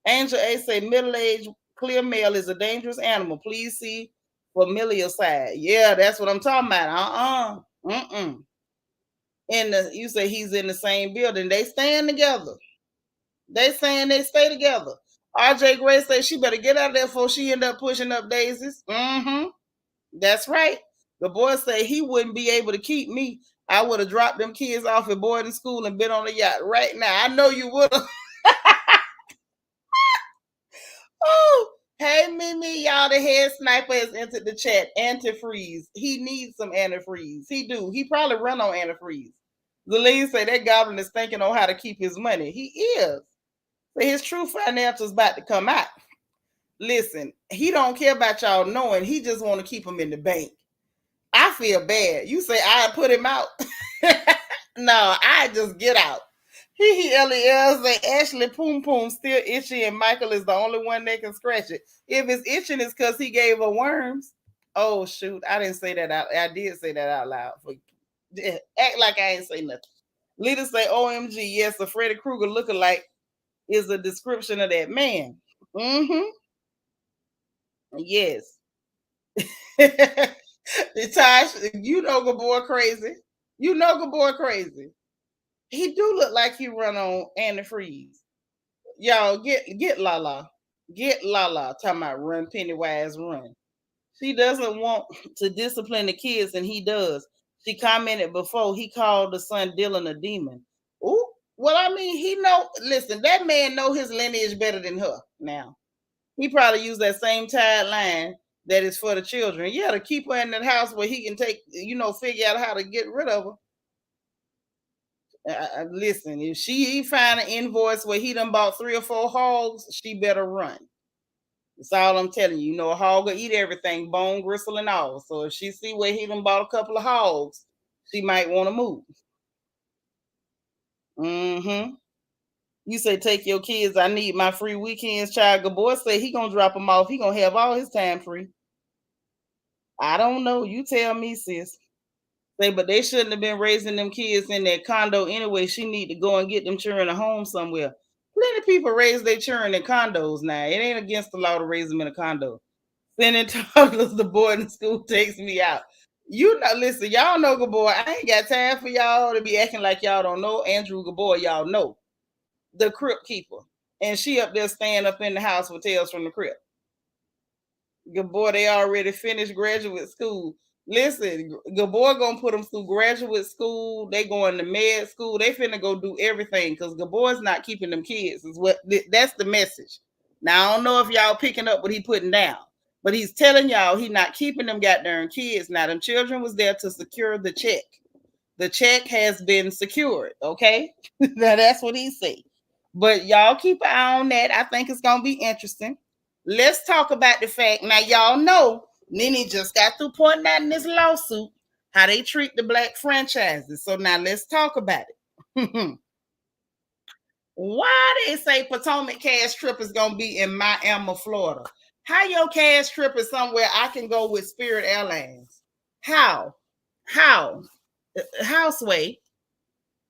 Angel A say middle-aged clear male is a dangerous animal. Please see familial side. Yeah, that's what I'm talking about. And you say he's in the same building. They stand together. They saying they stay together. RJ Gray says she better get out of there before she end up pushing up daisies. That's right. The boy say he wouldn't be able to keep me. I would have dropped them kids off at boarding school and been on the yacht right now. I know you would have. Oh, hey Mimi, y'all. The head sniper has entered the chat. Antifreeze. He needs some antifreeze. He do. He probably run on antifreeze. Zelene say that goblin is thinking on how to keep his money. He is. But his true financials about to come out. Listen, he don't care about y'all knowing. He just want to keep them in the bank. I feel bad. You say I put him out. No, I just get out. He say Ashley Poom Poom still itchy and Michael is the only one that can scratch it. If it's itching, it's because he gave her worms. Oh shoot, I didn't say that out. I did say that out loud. Act like I ain't say nothing. Lita say, OMG, yes, a Freddy Krueger lookalike is a description of that man. Yes. Tosh, you know Gabor crazy. You know Gabor crazy. He do look like he run on antifreeze. Y'all get Lala. Get Lala. Talking about run Pennywise run. She doesn't want to discipline the kids, and he does. She commented before he called the son Dylan a demon. Ooh, well, I mean, he know. Listen, that man know his lineage better than her. Now, he probably used that same tied line that is for the children. Yeah, to keep her in that house where he can take, figure out how to get rid of her. Listen, if he find an invoice where he done bought 3 or 4 hogs, she better run. That's all I'm telling you. You know, a hog will eat everything, bone, gristle, and all. So if she see where he done bought a couple of hogs, she might want to move. You say take your kids. I need my free weekends. Child Gabor say he gonna drop them off. He gonna have all his time free. I don't know. You tell me, sis. Say, but they shouldn't have been raising them kids in that condo anyway. She need to go and get them children a home somewhere. Plenty of people raise their children in condos now. It ain't against the law to raise them in a condo. Sending toddlers to boarding school takes me out. You know, listen, y'all know Gabor. I ain't got time for y'all to be acting like y'all don't know Andrew Gabor. Y'all know the crypt keeper, and she up there staying up in the house with Tales from the Crypt. Gabor, they already finished graduate school. Listen, Gabor gonna put them through graduate school. They going to med school. They finna go do everything because Gabor's not keeping them kids. Is what that's the message. Now I don't know if y'all picking up what he putting down, but he's telling y'all he not keeping them goddamn kids. Now them children was there to secure the check. The check has been secured. Okay, now that's what he said. But y'all keep an eye on that. I think it's gonna be interesting. Let's talk about the fact now. Y'all know Nene just got through pointing out in this lawsuit how they treat the black franchises. So now let's talk about it. Why they say Potomac cash trip is gonna be in Miami, Florida? How your cash trip is somewhere I can go with Spirit Airlines? How? How? Houseway.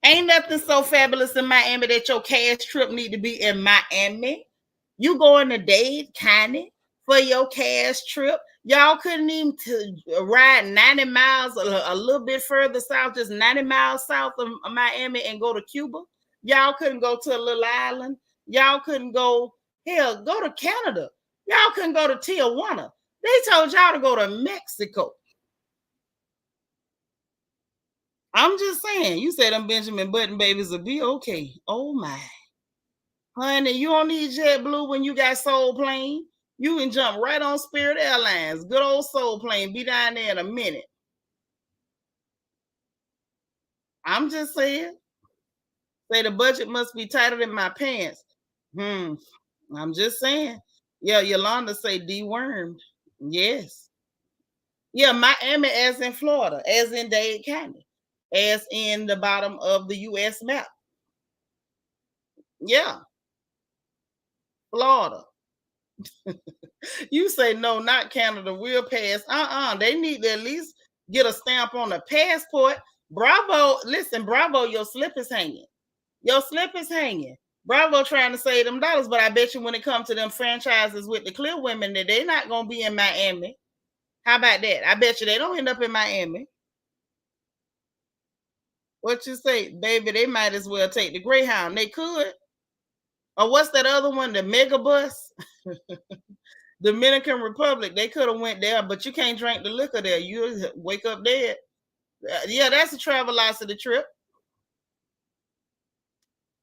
Ain't nothing so fabulous in Miami that your cash trip need to be in Miami. You going to Dade County for your cash trip? Y'all couldn't even ride 90 miles a little bit further south, just 90 miles south of Miami and go to Cuba. Y'all couldn't go to a little island. Y'all couldn't go, hell, go to Canada. Y'all couldn't go to Tijuana. They told y'all to go to Mexico. I'm just saying, you said them Benjamin Button babies will be okay. Oh my. Honey, you don't need JetBlue when you got Soul Plane. You can jump right on Spirit Airlines. Good old Soul Plane. Be down there in a minute. I'm just saying. Say the budget must be tighter than my pants. I'm just saying. Yeah, Yolanda say dewormed. Yes. Yeah, Miami as in Florida, as in Dade County, as in the bottom of the U.S. map. Yeah, Florida. You say no, not Canada. We'll pass. They need to at least get a stamp on the passport. Bravo. Listen, Bravo, your slip is hanging. Your slip is hanging. Bravo trying to save them dollars, but I bet you when it comes to them franchises with the clear women that they're not gonna be in Miami. How about that? I bet you they don't end up in Miami. What you say, baby? They might as well take the Greyhound. They could. Or what's that other one? The Mega Bus. Dominican Republic. They could have went there, but you can't drink the liquor there. You wake up dead. Yeah, that's a Travelocity trip.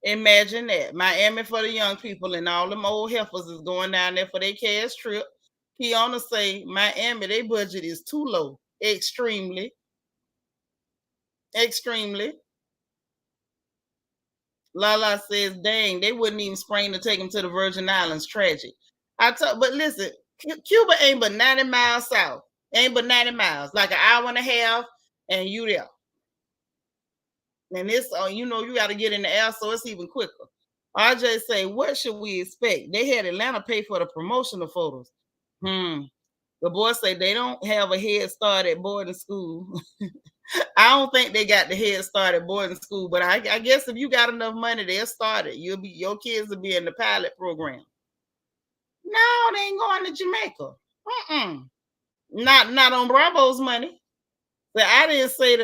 Imagine that. Miami for the young people and all them old heifers is going down there for their cash trip. Kiana say Miami, their budget is too low. Extremely. Extremely. Lala says, dang, they wouldn't even spring to take them to the Virgin Islands. Tragic. But listen, Cuba ain't but 90 miles south. Ain't but 90 miles, like an hour and a half, and you there. And this, you got to get in the air, so it's even quicker. RJ say, what should we expect? They had Atlanta pay for the promotional photos. The boys say they don't have a head start at boarding school. I don't think they got the head start at boarding school, but I guess if you got enough money, they'll start it. Your kids will be in the pilot program. No, they ain't going to Jamaica. Not on Bravo's money. But I didn't say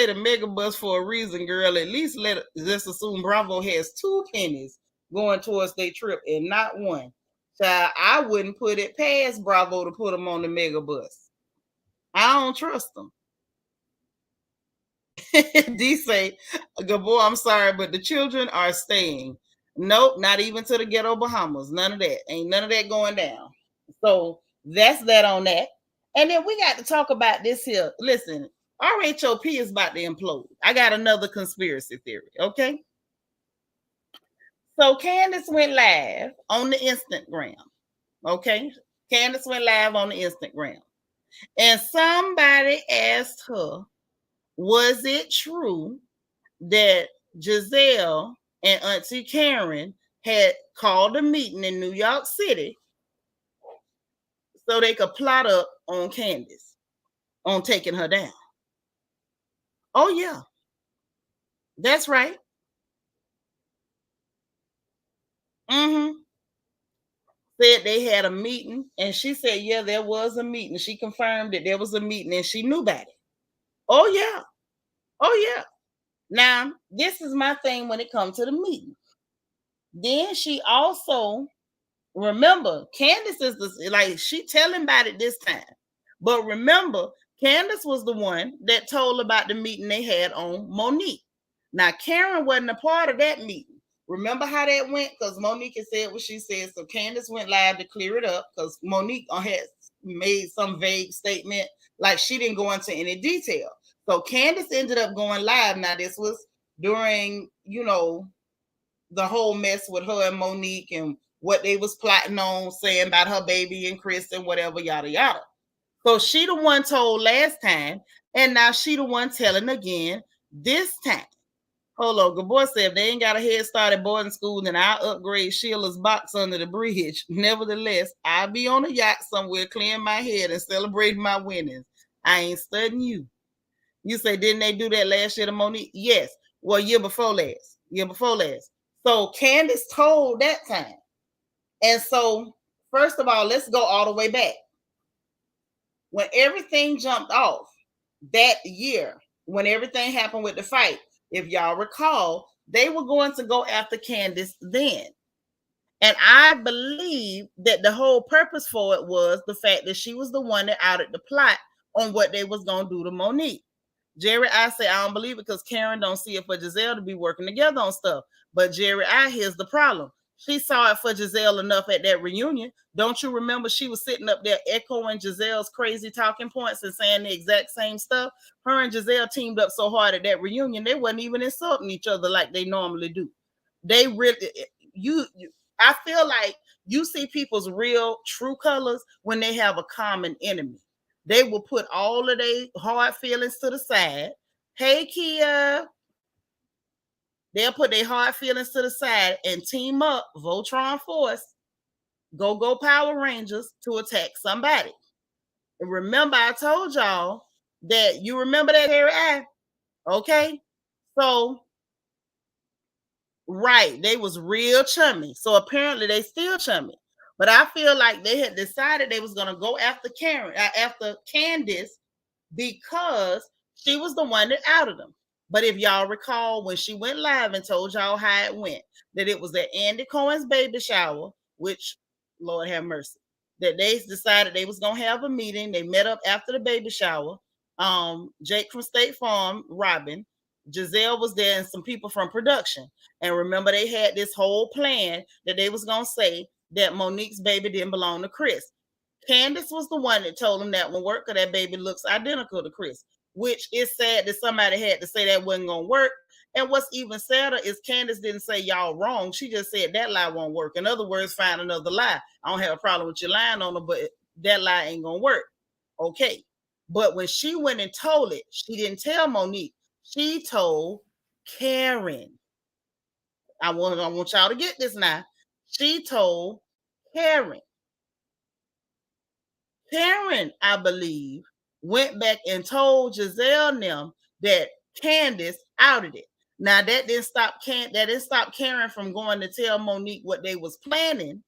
the mega bus for a reason, girl. At least let's assume Bravo has 2 pennies going towards their trip and not one. So I wouldn't put it past Bravo to put them on the mega bus. I don't trust them. D say, good boy, I'm sorry, but the children are staying. Nope, not even to the ghetto Bahamas. None of that. Ain't none of that going down. So that's that on that. And then we got to talk about this here. Listen, RHOP is about to implode. I got another conspiracy theory, okay? So Candiance went live on the Instagram, okay? Candiance went live on the Instagram. And somebody asked her, was it true that Gizelle and Auntie Karen had called a meeting in New York City so they could plot up on Candiance, on taking her down? Oh, yeah. That's right. Said they had a meeting, and she said, yeah, there was a meeting. She confirmed that there was a meeting, and she knew about it. Oh, yeah. Oh, yeah. Now, this is my thing when it comes to the meeting. Then she also, remember, Candiance is she telling about it this time. But remember, Candiance was the one that told about the meeting they had on Monique. Now, Karen wasn't a part of that meeting. Remember how that went? Because Monique had said what she said. So Candiance went live to clear it up because Monique had made some vague statement, like she didn't go into any detail. So Candiance ended up going live. Now, this was during, the whole mess with her and Monique and what they was plotting on, saying about her baby and Chris and whatever, yada, yada. So she the one told last time, and now she the one telling again this time. Hold on, good boy said if they ain't got a head start at boarding school, then I'll upgrade Sheila's box under the bridge. Nevertheless, I'll be on a yacht somewhere clearing my head and celebrating my winnings. I ain't studying you. You say, didn't they do that last year to Monique? Yes. Well, year before last. Year before last. So Candiance told that time. And so, first of all, let's go all the way back. When everything jumped off that year, when everything happened with the fight, if y'all recall, they were going to go after Candiance then. And I believe that the whole purpose for it was the fact that she was the one that outed the plot on what they was going to do to Monique. Jerry, I say I don't believe it because Karen don't see it for Gizelle to be working together on stuff. But Jerry, here's the problem. She saw it for Gizelle enough at that reunion. Don't you remember she was sitting up there echoing Giselle's crazy talking points and saying the exact same stuff? Her and Gizelle teamed up so hard at that reunion, they wasn't even insulting each other like they normally do. They really, I feel like you see people's real true colors when they have a common enemy. They will put all of their hard feelings to the side. Hey, Kia. They'll put their hard feelings to the side and team up, Voltron Force, go Power Rangers to attack somebody. And remember, I told y'all that you remember that area. Okay. So, right, they was real chummy. So apparently they still chummy. But I feel like they had decided they was going to go after after Candiance, because she was the one that outed them. But if y'all recall, when she went live and told y'all how it went, that it was at Andy Cohen's baby shower, which, Lord have mercy, that they decided they was going to have a meeting. They met up after the baby shower. Jake from State Farm, Robin, Gizelle was there, and some people from production. And remember, they had this whole plan that they was going to say that Monique's baby didn't belong to Chris. Candiance was the one that told him that won't work because that baby looks identical to Chris, which is sad that somebody had to say that wasn't going to work. And what's even sadder is Candiance didn't say y'all wrong. She just said that lie won't work. In other words, find another lie. I don't have a problem with you lying on her, but that lie ain't going to work. Okay. But when she went and told it, she didn't tell Monique. She told Karen. I want y'all to get this now. She told Karen. Karen, I believe, went back and told Gizelle and them that Candiance outed it. Now that didn't stop Karen from going to tell Monique what they was planning.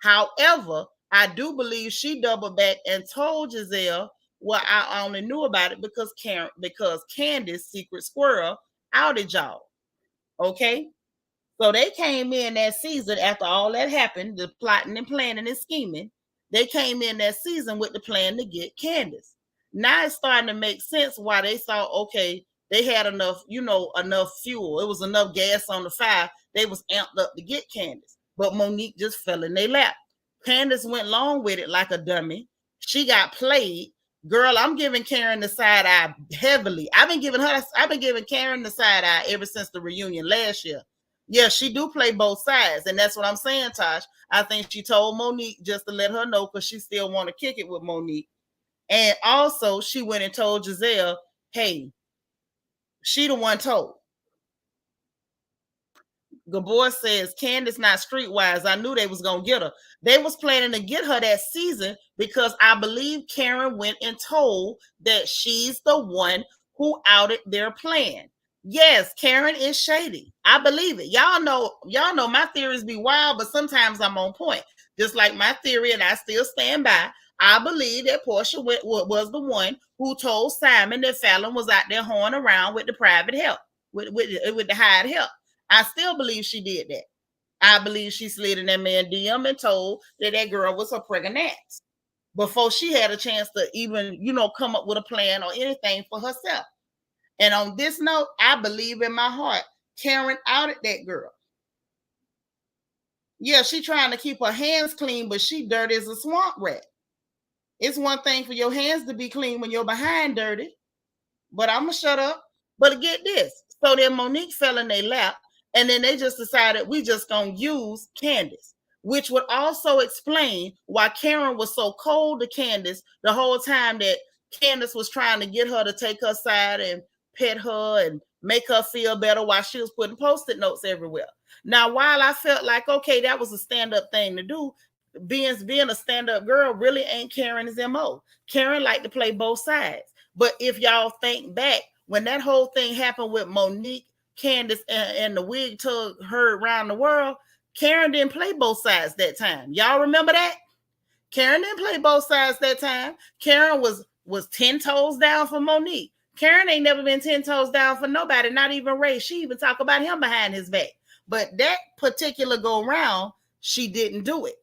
However, I do believe she doubled back and told Gizelle what I only knew about it because Candiance, Secret Squirrel, outed y'all. Okay. So they came in that season after all that happened, the plotting and planning and scheming. They came in that season with the plan to get Candiance. Now it's starting to make sense why they saw, okay, they had enough fuel. It was enough gas on the fire. They was amped up to get Candiance. But Monique just fell in their lap. Candiance went along with it like a dummy. She got played. Girl, I'm giving Karen the side eye heavily. I've been giving Karen the side eye ever since the reunion last year. Yeah, she do play both sides, and that's what I'm saying, Tosh. I think she told Monique just to let her know because she still want to kick it with Monique. And also, she went and told Gizelle, hey, she the one told. Gabor says, Candiance not streetwise. I knew they was going to get her. They was planning to get her that season because I believe Karen went and told that she's the one who outed their plan. Yes, Karen is shady. I believe it. Y'all know my theories be wild, but sometimes I'm on point. Just like my theory, and I still stand by. I believe that Portia was the one who told Simon that Fallon was out there hoeing around with the private help, with the hired help. I still believe she did that. I believe she slid in that man DM and told that girl was her pregnant before she had a chance to even, come up with a plan or anything for herself. And on this note, I believe in my heart, Karen outed that girl. Yeah, she trying to keep her hands clean, but she dirty as a swamp rat. It's one thing for your hands to be clean when you're behind dirty, but I'm going to shut up. But get this. So then Monique fell in their lap, and then they just decided we just going to use Candiance. which would also explain why Karen was so cold to Candiance the whole time that Candiance was trying to get her to take her side and pet her and make her feel better while she was putting post-it notes everywhere. Now, while I felt like, okay, that was a stand-up thing to do, being a stand-up girl really ain't Karen's MO. Karen liked to play both sides. But if y'all think back, when that whole thing happened with Monique, Candiance, and the wig tug heard around the world, Karen didn't play both sides that time. Y'all remember that? Karen didn't play both sides that time. Karen was 10 toes down for Monique. Karen ain't never been 10 toes down for nobody, not even Ray. She even talk about him behind his back. But that particular go round, she didn't do it.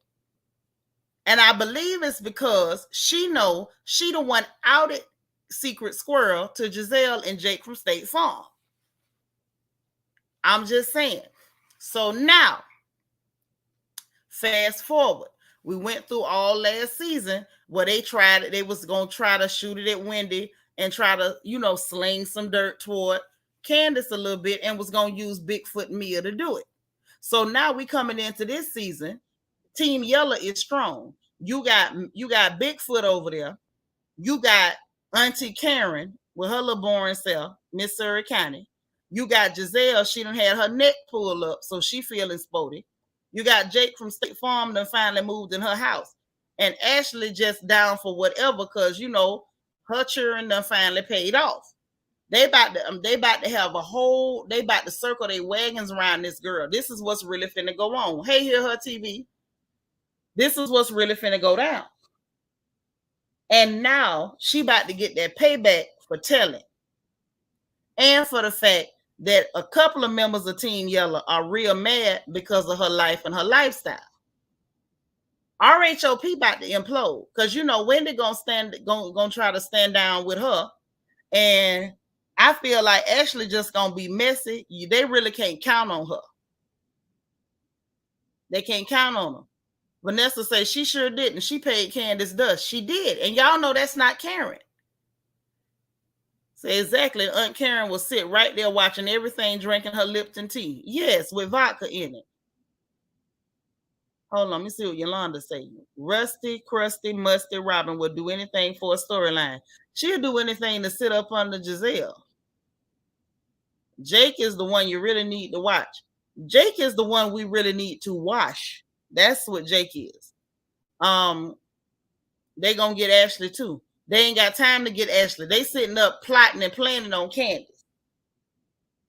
And I believe it's because she know she the one outed Secret Squirrel to Gizelle and Jake from State Farm. I'm just saying. So now, fast forward. We went through all last season where they was going to try to shoot it at Wendy and try to, sling some dirt toward Candiance a little bit and was going to use Bigfoot Mia to do it. So now we coming into this season. Team Yellow is strong. You got Bigfoot over there. You got Auntie Karen with her little boring self, Miss Surrey County. You got Gizelle. She done had her neck pulled up, so she feeling sporty. You got Jake from State Farm that finally moved in her house. And Ashley just down for whatever because, her children done finally paid off. They about to have they about to circle their wagons around this girl. This is what's really finna go on. Hey, hear her TV. This is what's really finna go down. And now she about to get that payback for telling. And for the fact that a couple of members of Team Yellow are real mad because of her life and her lifestyle. RHOP about to implode because Wendy gonna try to stand down with her, and I feel like Ashley just gonna be messy. They really can't count on her. They can't count on her. Vanessa says she sure didn't. She paid Candiance dust. She did, and y'all know that's not Karen. So exactly, Aunt Karen will sit right there watching everything, drinking her Lipton tea. Yes, with vodka in it. Hold on, let me see what Yolanda say. Rusty, crusty, musty Robin would do anything for a storyline. She'll do anything to sit up under Gizelle. Jake is the one you really need to watch. Jake is the one we really need to wash. That's what Jake is. They gonna get Ashley too. They ain't got time to get Ashley. They sitting up plotting and planning on Candiance.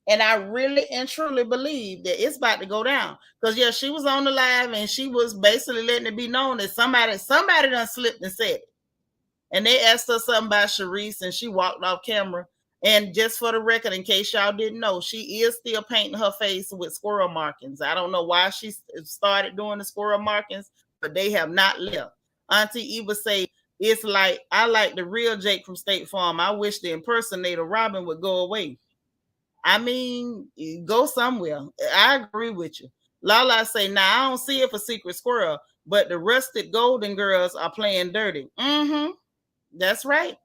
And I really and truly believe that it's about to go down. Because, yeah, she was on the live and she was basically letting it be known that somebody done slipped and said it. And they asked her something about Sharice and she walked off camera. And just for the record, in case y'all didn't know, she is still painting her face with squirrel markings. I don't know why she started doing the squirrel markings, but they have not left. Auntie Eva say, it's like, I like the real Jake from State Farm. I wish the impersonator Robin would go away. I mean, go somewhere. I agree with you. Lala say, I don't see it for Secret Squirrel, but the rusted golden girls are playing dirty. Mm-hmm. That's right.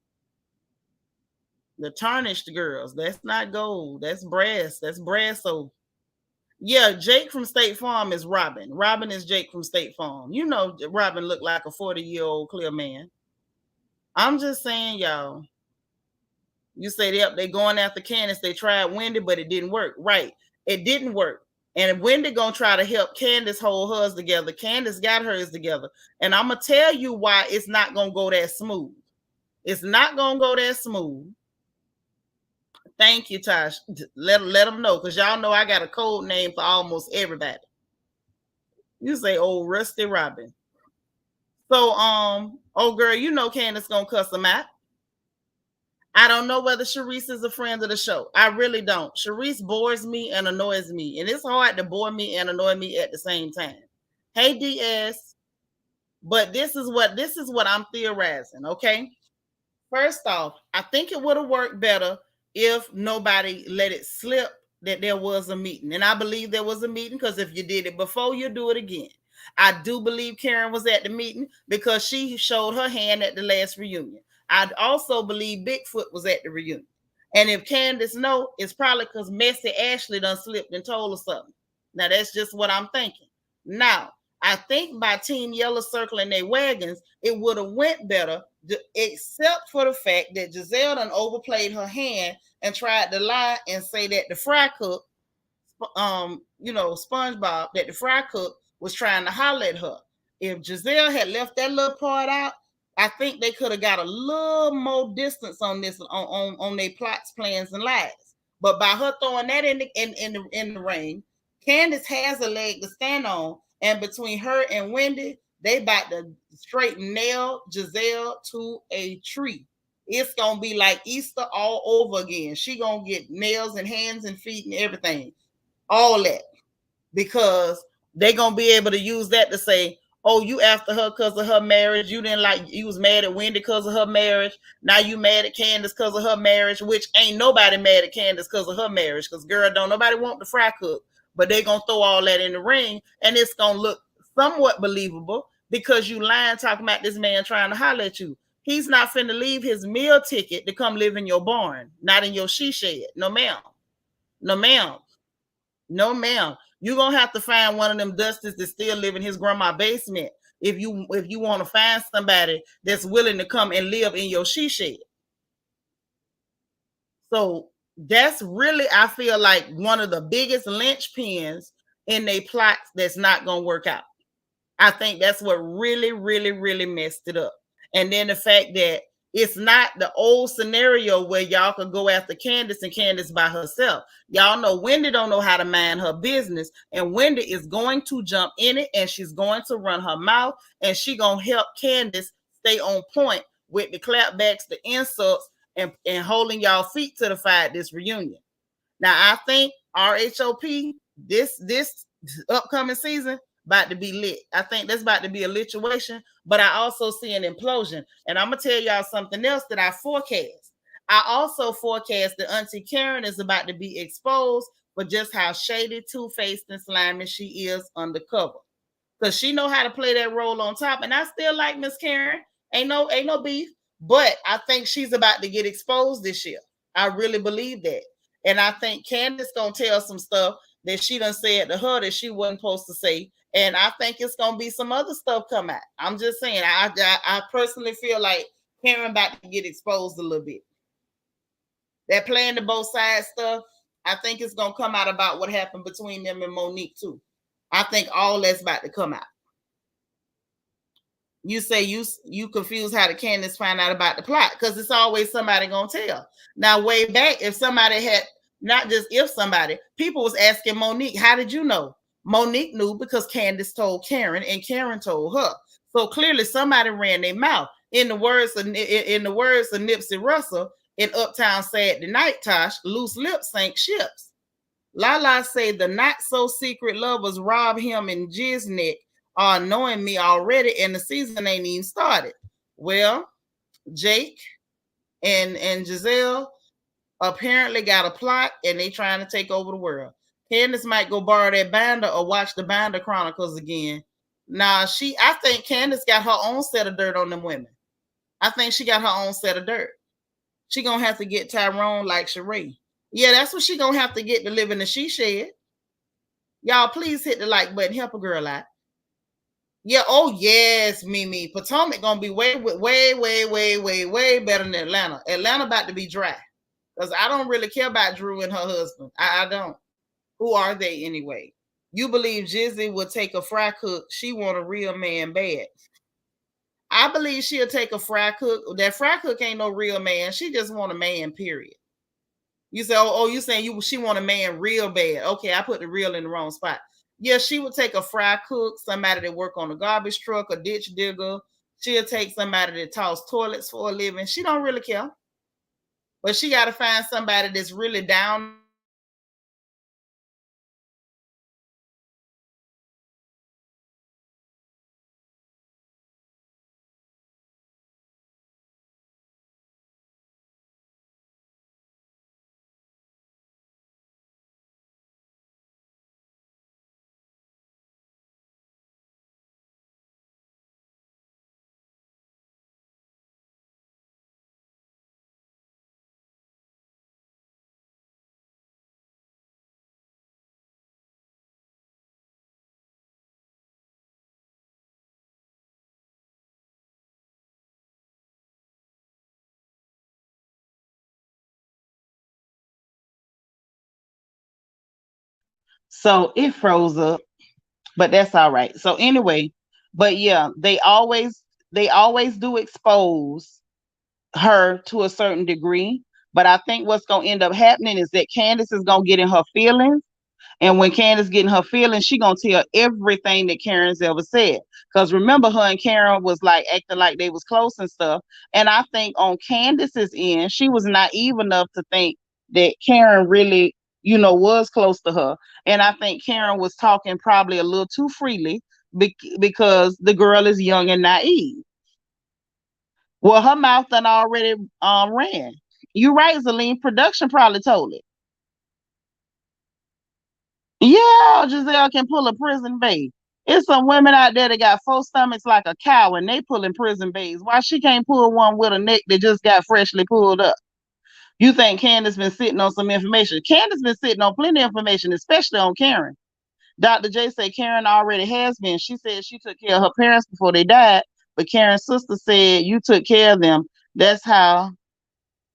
The tarnished girls. That's not gold. That's brass. That's brass. So, yeah, Jake from State Farm is Robin. Robin is Jake from State Farm. Robin looked like a 40-year-old clear man. I'm just saying, y'all. You say they going after Candiance. They tried Wendy, but it didn't work. Right. It didn't work. And Wendy going to try to help Candiance hold hers together. Candiance got hers together. And I'm going to tell you why it's not going to go that smooth. It's not going to go that smooth. Thank you, Tosh. Let them know, because y'all know I got a code name for almost everybody. You say, oh, Rusty Robin. So, oh, girl, Candiance going to cuss them out. I don't know whether Sharice is a friend of the show. I really don't. Sharice bores me and annoys me. And it's hard to bore me and annoy me at the same time. Hey, DS. But this is what I'm theorizing, okay? First off, I think it would have worked better if nobody let it slip that there was a meeting. And I believe there was a meeting, because if you did it before, you do it again. I do believe Karen was at the meeting because she showed her hand at the last reunion. I also believe Bigfoot was at the reunion. And if Candiance know, it's probably because Messy Ashley done slipped and told her something. Now, that's just what I'm thinking. Now, I think by Team Yellow circling their wagons, it would have went better, except for the fact that Gizelle done overplayed her hand and tried to lie and say that the fry cook, SpongeBob, that the fry cook was trying to holler at her. If Gizelle had left that little part out, I think they could have got a little more distance on this on their plots, plans, and lies. But by her throwing that in the ring, Candiance has a leg to stand on, and between her and Wendy, they about to straight nail Gizelle to a tree. It's gonna be like Easter all over again. She gonna get nails and hands and feet and everything, all that, because they gonna be able to use that to say, oh, you after her because of her marriage. You didn't like, you was mad at Wendy because of her marriage. Now you mad at Candiance because of her marriage, which ain't nobody mad at Candiance because of her marriage, because girl, don't nobody want the fry cook. But they gonna throw all that in the ring, and it's gonna look somewhat believable because you lying talking about this man trying to holler at you. He's not finna leave his meal ticket to come live in your barn, not in your she shed. No ma'am. No ma'am. No, ma'am. You're gonna have to find one of them dusties that still live in his grandma's basement if you want to find somebody that's willing to come and live in your she shed. So that's really, I feel like, one of the biggest linchpins in their plots that's not gonna work out. I think that's what really, really, really messed it up. And then the fact that it's not the old scenario where y'all could go after Candiance and Candiance by herself. Y'all know Wendy don't know how to mind her business, and Wendy is going to jump in it, and she's going to run her mouth, and she gonna help Candiance stay on point with the clapbacks, the insults, and holding y'all feet to the fire at this reunion. Now I think RHOP this upcoming season about to be lit. I think that's about to be a lituation, but I also see an implosion. And I'm gonna tell y'all something else that I forecast. I also forecast that Auntie Karen is about to be exposed for just how shady, two-faced, and slimy she is undercover. Because she know how to play that role on top. And I still like Miss Karen. Ain't no beef. But I think she's about to get exposed this year. I really believe that. And I think Candiance gonna tell some stuff that she done said to her that she wasn't supposed to say. And I think it's gonna be some other stuff come out. I'm just saying, I personally feel like Karen about to get exposed a little bit. That playing the both sides stuff, I think it's gonna come out about what happened between them and Monique too. I think all that's about to come out. You say you confused how the Candiance find out about the plot, because it's always somebody gonna tell. Now, way back, if somebody had, not just if somebody, people was asking Monique, how did you know? Monique knew because Candiance told Karen and Karen told her. So clearly somebody ran their mouth. In the words of Nipsey Russell in Uptown Saturday Night, Tosh, loose lips sank ships. Lala say the not so secret lovers rob him and Jiznick are knowing me already, and the season ain't even started. Well, Jake and Gizelle apparently got a plot, and they trying to take over the world. Candiance might go borrow that binder or watch the Binder Chronicles again. Nah, I think Candiance got her own set of dirt on them women. I think she got her own set of dirt. She gonna have to get Tyrone like Sheree. Yeah, that's what she gonna have to get to live in the she shed. Y'all, please hit the like button. Help a girl out. Yeah. Oh yes, Mimi. Potomac gonna be way better than Atlanta. Atlanta about to be dry, because I don't really care about Drew and her husband. I don't. Who are they anyway? You believe Jizzy will take a fry cook? She want a real man bad. I believe she'll take a fry cook. That fry cook ain't no real man. She just want a man. Period. You say, oh, you saying she want a man real bad. Okay, I put the real in the wrong spot. Yeah, she would take a fry cook, somebody that work on a garbage truck, a ditch digger. She'll take somebody that toss toilets for a living. She don't really care. But she got to find somebody that's really down So it froze up, but that's all right. So anyway, but yeah, they always do expose her to a certain degree. But I think what's gonna end up happening is that Candiace is gonna get in her feelings, and when Candace getting her feelings, she gonna tell everything that Karen's ever said. Cause remember, her and Karen was like acting like they was close and stuff. And I think on Candace's end, she was naive enough to think that Karen really, was close to her. And I think Karen was talking probably a little too freely because the girl is young and naive. Well, her mouth done already ran. You right, Zelene. Production probably told it. Yeah, Gizelle can pull a prison babe. It's some women out there that got four stomachs like a cow and they pulling prison babes. Why she can't pull one with a neck that just got freshly pulled up? You think Candace been sitting on some information? Candace been sitting on plenty of information, especially on Karen. Dr. J said Karen already has been. She said she took care of her parents before they died, but Karen's sister said you took care of them. That's how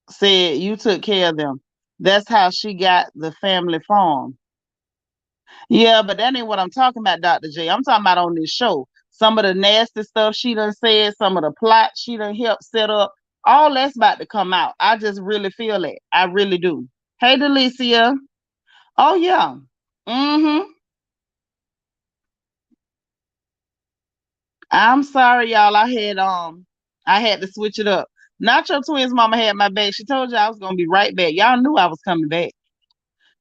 said you took care of them. That's how she got the family farm. Yeah, but that ain't what I'm talking about, Dr. J. I'm talking about on this show. Some of the nasty stuff she done said, some of the plot she done helped set up, all that's about to come out. I just really feel it. I really do. Hey, Delicia. Oh, yeah. Mm-hmm. I'm sorry, y'all. I had to switch it up. Not your twins mama had my back. She told you I was gonna be right back. Y'all knew I was coming back.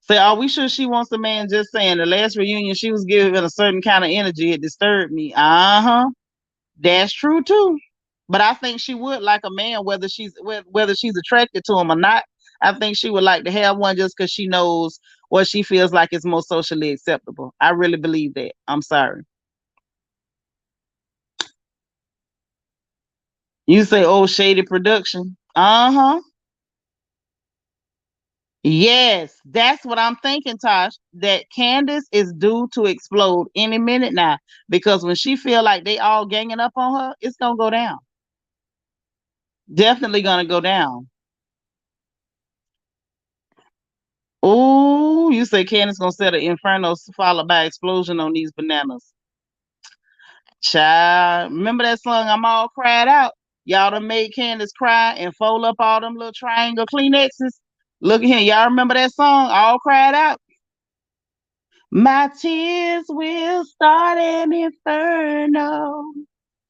Say, are we sure she wants a man? Just saying the last reunion she was giving a certain kind of energy. It disturbed me. Uh-huh. That's true too. But I think she would like a man, whether she's attracted to him or not. I think she would like to have one just because she knows what she feels like is most socially acceptable. I really believe that. I'm sorry. You say, oh, shady production. Uh-huh. Yes, that's what I'm thinking, Tosh. That Candace is due to explode any minute now. Because when she feel like they all ganging up on her, it's gonna go down. Definitely gonna go down. Oh, you say Candace gonna set an inferno followed by explosion on these bananas. Child, remember that song I'm all cried out? Y'all done made Candace cry and fold up all them little triangle Kleenexes. Look at here, y'all remember that song? All cried out. My tears will start an inferno.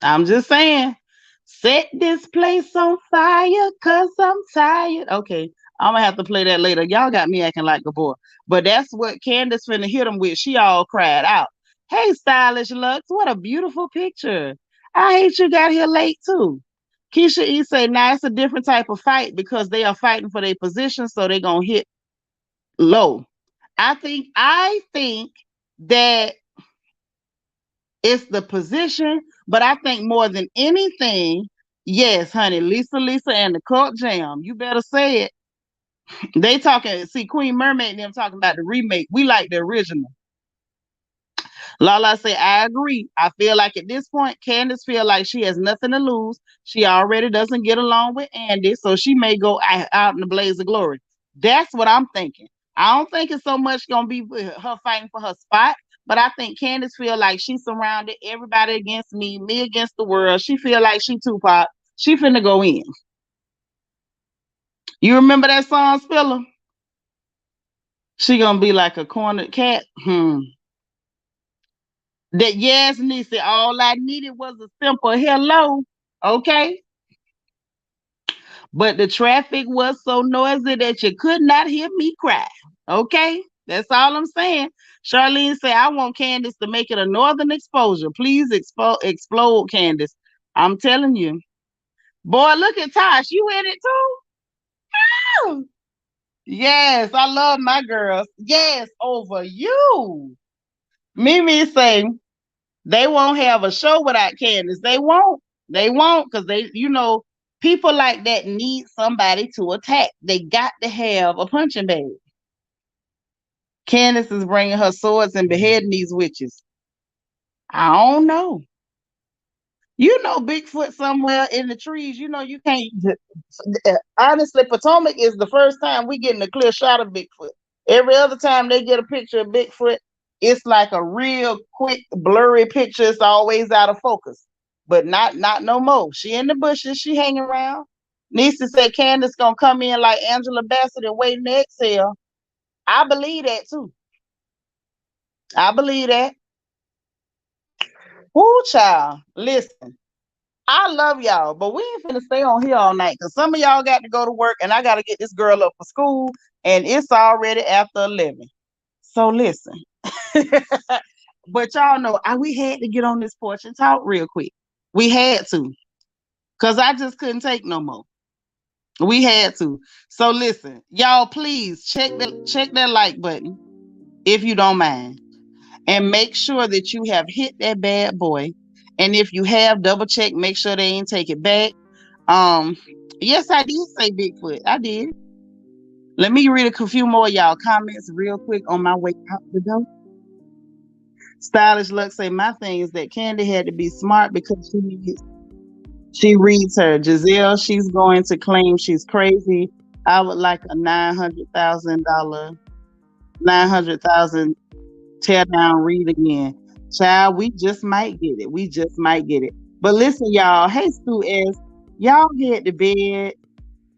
I'm just saying, set this place on fire because I'm tired. Okay, I'm gonna have to play that later. Y'all got me acting like a boy. But that's what Candace finna hit them with. She all cried out. Hey, stylish Lux, what a beautiful picture. I hate you got here late too. Keisha E say, now it's a different type of fight because they are fighting for their position, so they're gonna hit low. I think that it's the position, but I think more than anything, yes, honey, Lisa, and the Cult Jam. You better say it. They talking. See, Queen Mermaid and them talking about the remake. We like the original. Lala say, I agree. I feel like at this point, Candace feel like she has nothing to lose. She already doesn't get along with Andy, so she may go out in the blaze of glory. That's what I'm thinking. I don't think it's so much gonna be her fighting for her spot, but I think Candace feel like she's surrounded everybody against me against the world. She feel like she Tupac. She finna go in. You remember that song, Spiller? She gonna be like a cornered cat. That yes, Nisi, all I needed was a simple hello. Okay. But the traffic was so noisy that you could not hear me cry. Okay. That's all I'm saying. Charlene said, I want Candace to make it a northern exposure. Please explode, Candace. I'm telling you. Boy, look at Tosh. You in it too? Yes, I love my girls. Yes, over you. Mimi saying, they won't have a show without Candace. They won't. They won't because people like that need somebody to attack. They got to have a punching bag. Candace is bringing her swords and beheading these witches. I don't know. Bigfoot somewhere in the trees. You can't. Honestly, Potomac is the first time we getting a clear shot of Bigfoot. Every other time they get a picture of Bigfoot, It's like a real quick, blurry picture. It's always out of focus. But not no more. She in the bushes, she hanging around. Nisa said Candiance gonna come in like Angela Bassett and wait in the exhale. I believe that too. I believe that. Woo, child. Listen, I love y'all, but we ain't finna stay on here all night because some of y'all got to go to work and I got to get this girl up for school and it's already after 11. So listen. But y'all know we had to get on this porch and talk real quick. We had to because I just couldn't take no more. We had to. So listen, y'all, please check that like button if you don't mind. And make sure that you have hit that bad boy. And if you have, double check, make sure they ain't take it back. Um, yes, I did say Bigfoot. I did. Let me read a few more y'all comments real quick on my way out the door. Stylish Luck say my thing is that Candy had to be smart because she reads her. Gizelle, she's going to claim she's crazy. I would like a $900,000 tear down read again. Child, we just might get it. We just might get it. But listen, y'all. Hey, Stu S. Y'all head to bed.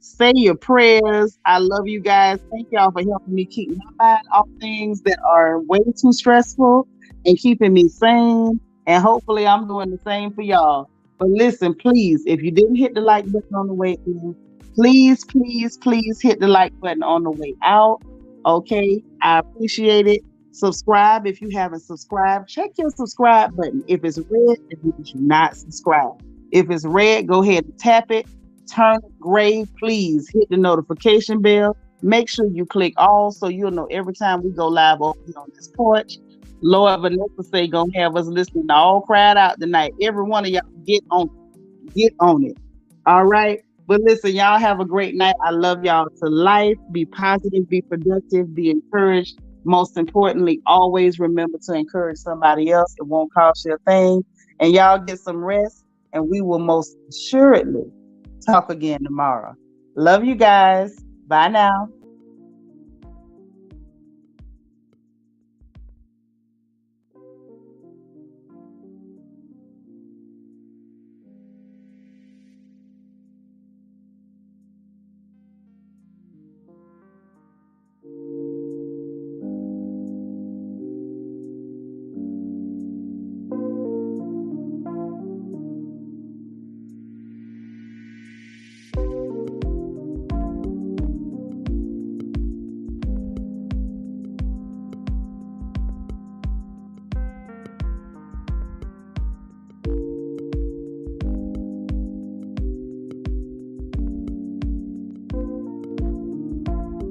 Say your prayers. I love you guys. Thank y'all for helping me keep my mind off things that are way too stressful and keeping me sane. And hopefully I'm doing the same for y'all. But listen, please, if you didn't hit the like button on the way in, please, please, please hit the like button on the way out. Okay, I appreciate it. Subscribe if you haven't subscribed. Check your subscribe button. If it's red, it means you're not subscribed. If it's red, go ahead and tap it. Turn it gray. Please hit the notification bell. Make sure you click all so you'll know every time we go live over here on this porch. Lord Vanessa say gonna have us listening to all crowd out tonight. Every one of y'all get on it. All right. But listen, y'all have a great night. I love y'all to life. Be positive, be productive, be encouraged. Most importantly, always remember to encourage somebody else. It won't cost you a thing. And y'all get some rest. And we will most assuredly talk again tomorrow. Love you guys. Bye now.